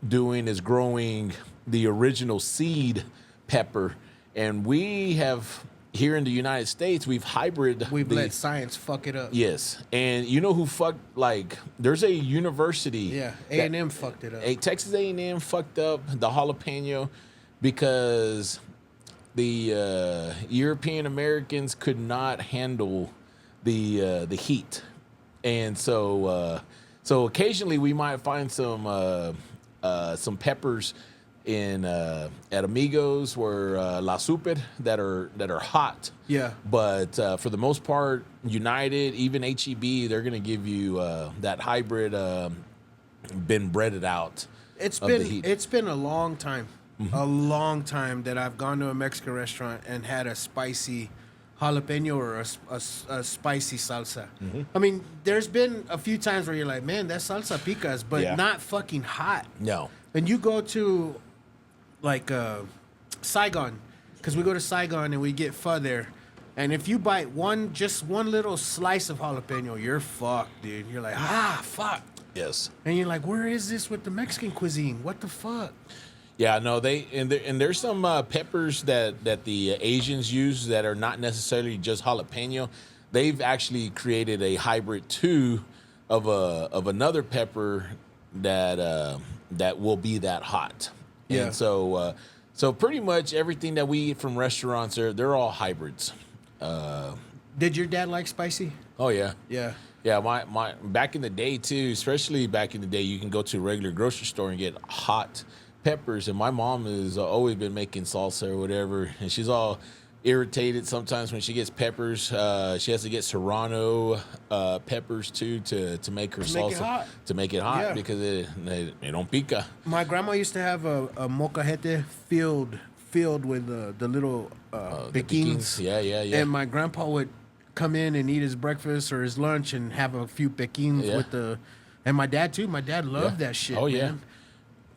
doing is growing the original seed pepper, and we have here in the United States we've Let science fuck it up. Yes, and you know who fucked? Like, there's a university. Yeah, that- A&M fucked it up. Texas A&M fucked up the jalapeno because the European Americans could not handle the heat, and so occasionally we might find some peppers in at Amigos or La Super that are hot. Yeah. But for the most part, United, even HEB, they're gonna give you that hybrid, been breaded out. It's of the been heat. it's been a long time, a long time that I've gone to a Mexican restaurant and had a spicy jalapeno or a spicy salsa. I mean, there's been a few times where you're like, man, that salsa picas, but Yeah. not fucking hot. No. And you go to like Saigon, because we go to Saigon and we get pho there. And if you bite just one little slice of jalapeno, you're fucked, dude. You're like, fuck. Yes. And you're like, where is this with the Mexican cuisine? What the fuck? Yeah, no, there's some peppers that the Asians use that are not necessarily just jalapeno. They've actually created a hybrid too of another pepper that will be that hot. Yeah. And so pretty much everything that we eat from restaurants they're all hybrids. Did your dad like spicy? Oh yeah. Yeah. Yeah, my back in the day too, especially back in the day, you can go to a regular grocery store and get hot peppers, and my mom has always been making salsa or whatever, and she's all irritated sometimes when she gets peppers. She has to get serrano peppers too to make her To make salsa it hot. to make it hot Yeah. because they don't pica. My grandma used to have a molcajete filled with the little The piquins. Yeah. And my grandpa would come in and eat his breakfast or his lunch and have a few piquins Yeah. with the. And my dad too. My dad loved that shit. Oh yeah.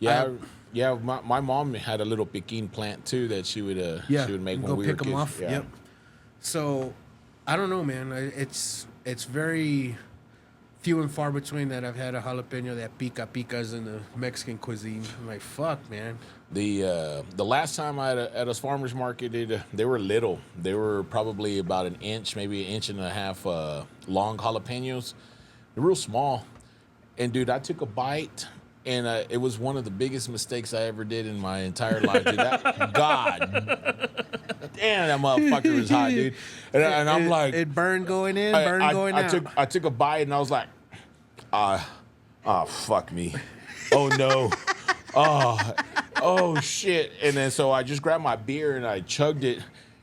man. Yeah, my mom had a little piquin plant too that she would make when go we pick were them kids. off. Yeah. Yep. So, I don't know, man. It's very few and far between that I've had a jalapeno that picas in the Mexican cuisine. I'm like, fuck, man. The last time I at a farmer's market, they were little. They were probably about an inch, maybe an inch and a half long jalapenos. They're real small. And dude, I took a bite, and it was one of the biggest mistakes I ever did in my entire life. Dude, God damn, that motherfucker was hot, dude. And I'm like, it burned going in, going I out. I took a bite, and I was like, fuck me. Oh no. Oh shit. And then so I just grabbed my beer and I chugged it.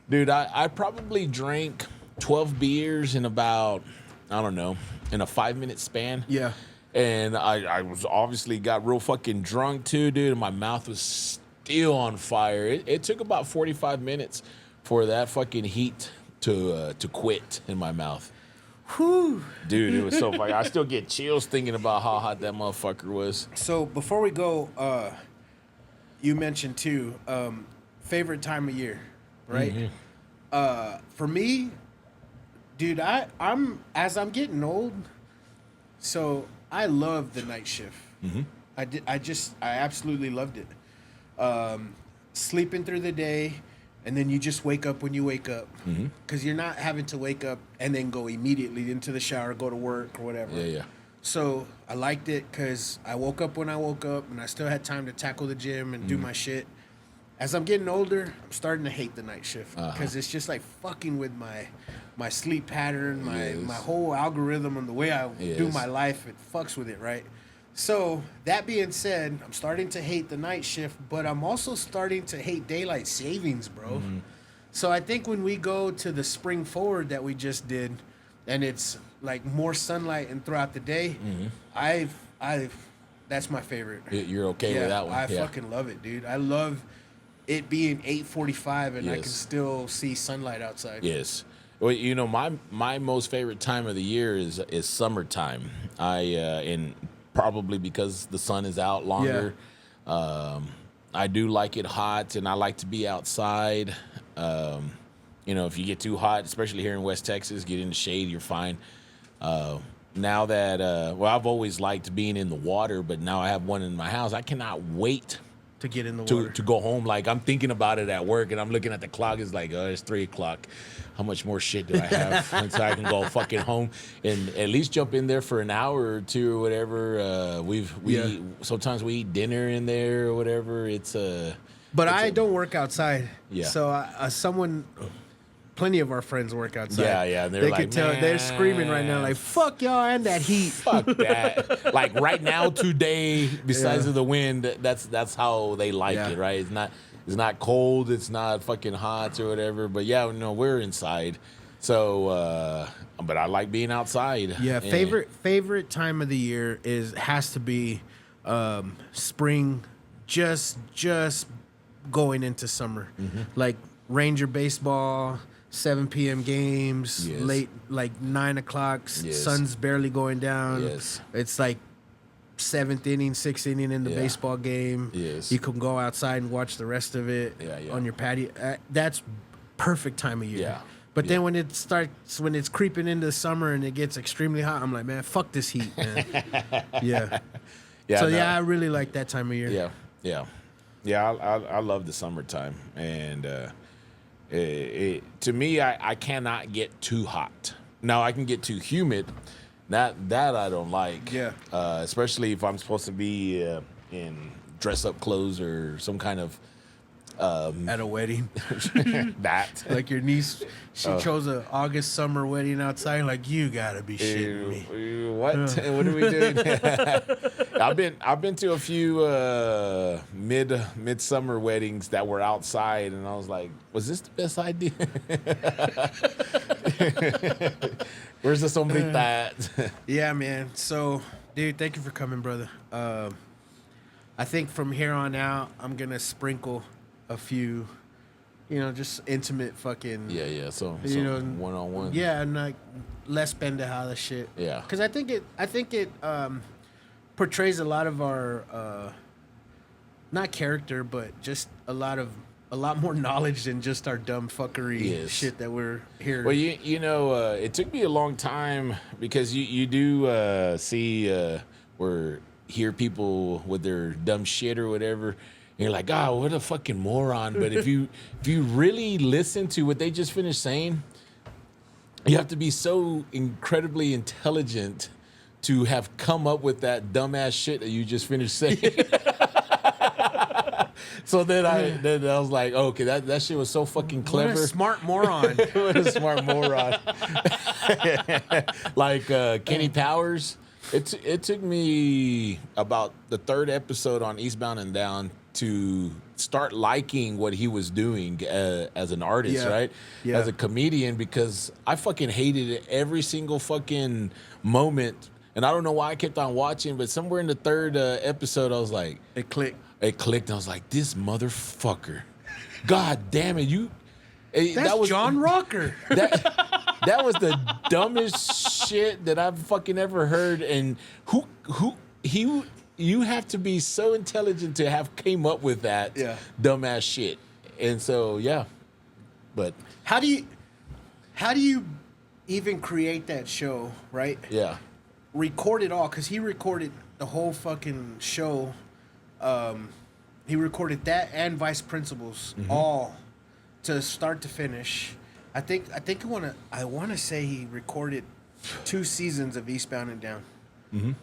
Dude, I probably drank 12 beers in about, I don't know, in a 5-minute span. Yeah. And I was obviously got real fucking drunk too, dude. And my mouth was still on fire. It took about 45 minutes for that fucking heat to quit in my mouth. Whew. Dude, it was so funny. I still get chills thinking about how hot that motherfucker was. So before we go, you mentioned too, favorite time of year, right? For me, dude, I'm getting old, so I love the night shift. I absolutely loved it. Sleeping through the day, and then you just wake up when you wake up, because you're not having to wake up and then go immediately into the shower, go to work or whatever. Yeah. So I liked it because I woke up when I woke up, and I still had time to tackle the gym and do my shit. As I'm getting older, I'm starting to hate the night shift because it's just like fucking with my sleep pattern, my whole algorithm and the way I do my life. It fucks with it, right? So that being said, I'm starting to hate the night shift, but I'm also starting to hate daylight savings, bro. So I think when we go to the spring forward that we just did, and it's like more sunlight and throughout the day, that's my favorite. You're okay with that one? I fucking love it, dude. I love it being 8:45 and I can Yes. still see sunlight outside. Yes. Well, you know, my most favorite time of the year is summertime. And probably because the sun is out longer. I do like it hot, and I like to be outside. You know, if you get too hot, especially here in West Texas, get in the shade, you're fine. Now that, I've always liked being in the water, but now I have one in my house. I cannot wait To get in the water. to go home. Like, I'm thinking about it at work, and I'm looking at the clock. It's like, it's 3 o'clock. How much more shit do I have until I can go fucking home and at least jump in there for an hour or two or whatever? Sometimes we eat dinner in there or whatever. It's But I don't work outside. Yeah. So plenty of our friends work outside. Yeah. They could tell they're screaming right now, like "fuck y'all" and that heat. Fuck that. Like right now, today, besides of the wind, that's how they like it, right? It's not cold, it's not fucking hot or whatever. But yeah, no, we're inside. So, but I like being outside. Yeah, And- favorite time of the year has to be spring, just going into summer, like Ranger baseball. 7 p.m. games, Yes. late like 9 o'clock. Yes. Sun's barely going down. Yes. It's like 7th inning, 6th inning in the Yeah. baseball game. Yes. You can go outside and watch the rest of it Yeah. on your patio. That's perfect time of year. Yeah. But then when it's creeping into summer and it gets extremely hot, I'm like, man, fuck this heat, man. Yeah. Yeah, So no. yeah, I really like that time of year. Yeah. I love the summertime, and to me, I cannot get too hot. Now I can get too humid. That I don't like. Yeah. Especially if I'm supposed to be in dress up clothes or some kind of At a wedding, that. like your niece, she chose a August summer wedding outside. Like, you gotta be shitting me. What? What are we doing? I've been to a few midsummer weddings that were outside, and I was like, was this the best idea? Where's the sombrita? Yeah, man. So, dude, thank you for coming, brother. I think from here on out, I'm gonna sprinkle a few, just intimate fucking. Yeah. So You know, one on one. Yeah, and like less Pendejada shit. Yeah. Because I think it portrays a lot of our not character, but just a lot more knowledge than just our dumb fuckery Yes. shit that we're here. Well, it took me a long time because you do see or hear people with their dumb shit or whatever. And you're like, oh, what a fucking moron. But if you really listen to what they just finished saying, you have to be so incredibly intelligent to have come up with that dumbass shit that you just finished saying. So then I was like, okay, that shit was so fucking clever. What a smart moron. What a smart moron. Like Kenny Powers. It took me about the third episode on Eastbound and Down to start liking what he was doing as an artist, Yeah. right? Yeah. As a comedian, because I fucking hated it every single fucking moment. And I don't know why I kept on watching, but somewhere in the third episode, I was like, It clicked. it clicked. And I was like, this motherfucker. God damn it. That's John Rocker. That was the dumbest shit that I've fucking ever heard. And you have to be so intelligent to have came up with that dumbass shit. And so, yeah. But How do you even create that show, right? yeah. Record it all, because he recorded the whole fucking show. He recorded that and Vice Principals all to start to finish. I want to say he recorded 2 seasons of Eastbound and Down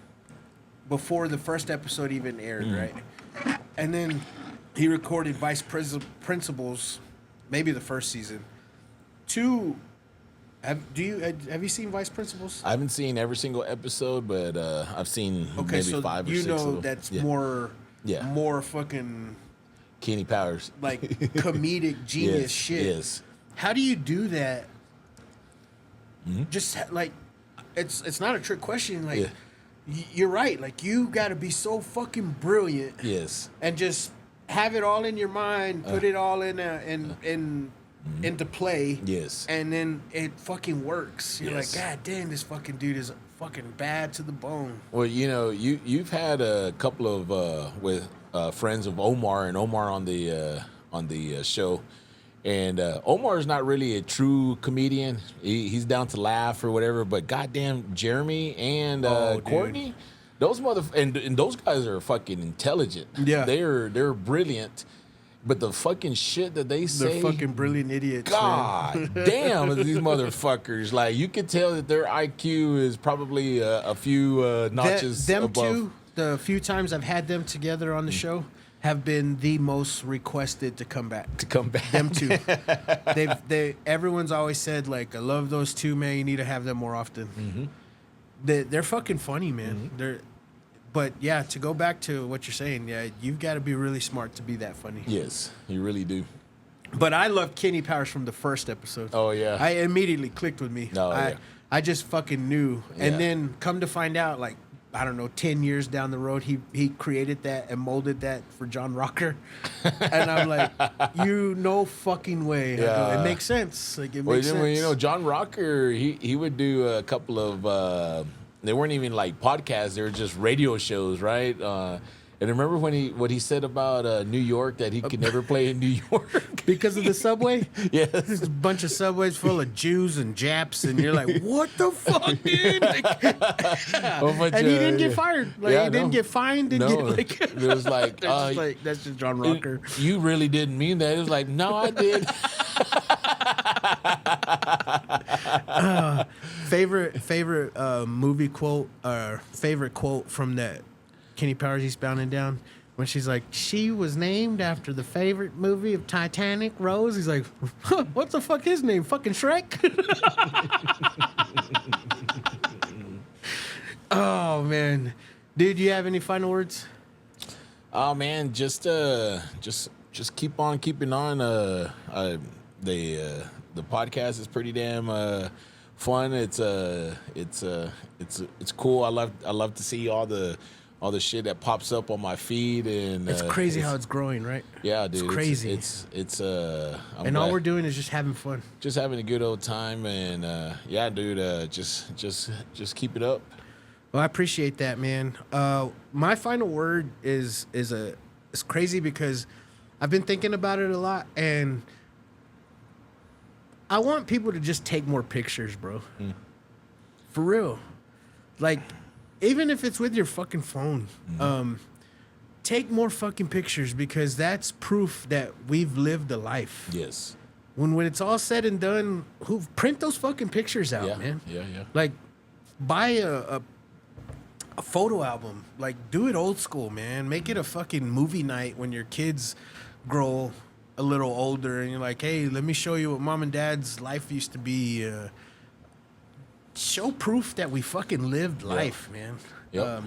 before the first episode even aired, right? And then he recorded Vice Principals, maybe the first season. Have you seen Vice Principals? I haven't seen every single episode, but I've seen Okay, maybe so 5 or 6 you of know them. that's Yeah. more fucking Kenny Powers. like comedic genius Yes, shit. yes. How do you do that? Just like it's not a trick question. Like you're right. Like you got to be so fucking brilliant. Yes. And just have it all in your mind, put it all into play. Yes. And then it fucking works. You're Yes. like, God damn, this fucking dude is fucking bad to the bone. Well, you've had a couple of with friends of Omar and Omar on the show, and Omar's not really a true comedian. He's down to laugh or whatever. But goddamn, Jeremy and dude. Courtney, those and those guys are fucking intelligent. Yeah. they're brilliant. But the fucking shit that they say, They're fucking brilliant idiots. Man. God damn, these motherfuckers. Like, you could tell that their IQ is probably a few notches them above. two, the few times I've had them together on the show, have been the most requested to come back. To come back. Them two. Everyone's always said, like, I love those two, man. You need to have them more often. Mm-hmm. They're fucking funny, man. Mm-hmm. But yeah, to go back to what you're saying, yeah, you've got to be really smart to be that funny. Yes, you really do. But I love Kenny Powers from the first episode. Oh, yeah. I immediately clicked with me. Oh, yeah. I just fucking knew. Yeah. And then come to find out, like, I don't know, 10 years down the road, he created that and molded that for John Rocker. And I'm like, you no fucking way. Yeah. It makes sense. Like, it makes sense. You know, John Rocker, he would do a couple of they weren't even like podcasts, they were just radio shows, right? And remember when what he said about New York, that he could never play in New York Because of the subway? Yes. There's a bunch of subways full of Jews and Japs, and you're like, what the fuck, dude? Like, and he didn't get fired. Like, Yeah, he didn't no. get fined. Didn't No, get, like, it was like, they're just like, that's just John Rocker. You really didn't mean that. It was like, no, I did. Favorite movie quote or favorite quote from that Kenny Powers Eastbound Down, when she's like, she was named after the favorite movie of Titanic, Rose. He's like, huh, what the fuck his name? Fucking Shrek? Oh man, dude, you have any final words? Oh man, just keep on keeping on. The podcast is pretty damn fun. It's cool. I love to see all the shit that pops up on my feed, and It's crazy how it's growing, right? yeah, dude. It's crazy. It's And all we're doing is just having fun. just having a good old time, and yeah, dude. Just keep it up. Well, I appreciate that, man. My final word is crazy because I've been thinking about it a lot, and I want people to just take more pictures, bro. For real. Like, even if it's with your fucking phone, take more fucking pictures, because that's proof that we've lived a life. Yes. When it's all said and done, print those fucking pictures out, Yeah. man. Yeah. Like, buy a photo album. Like, do it old school, man. Make it a fucking movie night when your kids grow a little older, and you're like, hey, let me show you what mom and dad's life used to be. Show proof that we fucking lived life, man. Yep.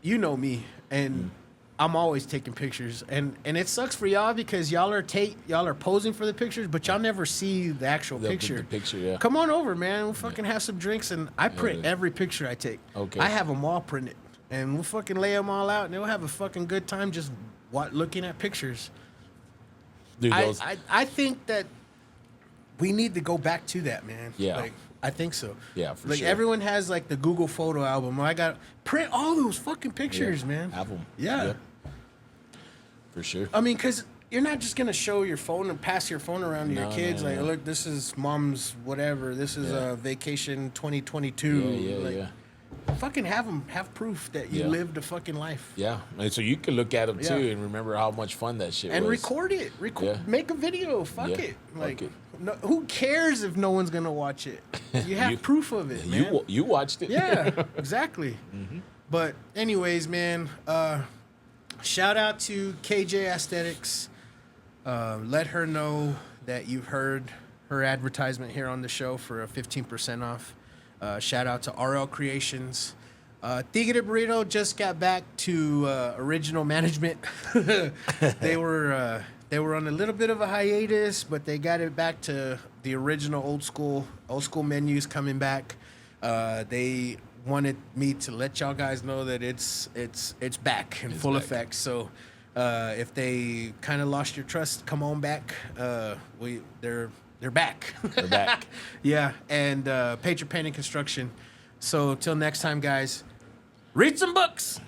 You know me, and I'm always taking pictures, and it sucks for y'all because y'all are posing for the pictures, but y'all never see the actual picture. The picture, yeah. Come on over, man. We'll fucking have some drinks, and I print every picture I take. Okay. I have them all printed, and we'll fucking lay them all out, and we'll have a fucking good time just looking at pictures. Dude, I think that we need to go back to that, man. Yeah. Like, I think so. Yeah, for like, sure. everyone has like the Google photo album. I got print all those fucking pictures, man. Have them. Yeah. For sure. I mean, because you're not just gonna show your phone and pass your phone around to your kids. No. Look, this is mom's whatever. This is vacation 2022. Yeah. Fucking have proof that you lived a fucking life. Yeah, and so you can look at them too Yeah. and remember how much fun that shit And was. record it. Yeah. Make a video. Fuck Yeah, it. Like, fuck it. No, who cares if no one's gonna watch it? You have proof of it, man. You watched it. Yeah, exactly. But anyways, man, shout out to KJ Aesthetics. Let her know that you've heard her advertisement here on the show for a 15% off. Shout out to RL Creations. Tigre Burrito just got back to original management. They were on a little bit of a hiatus, but they got it back to the original old school menus coming back. They wanted me to let y'all guys know that it's back in full effect. So if they kind of lost your trust, come on back. They're back. They're back. Yeah, and Patriot Painting Construction. So till next time, guys, read some books.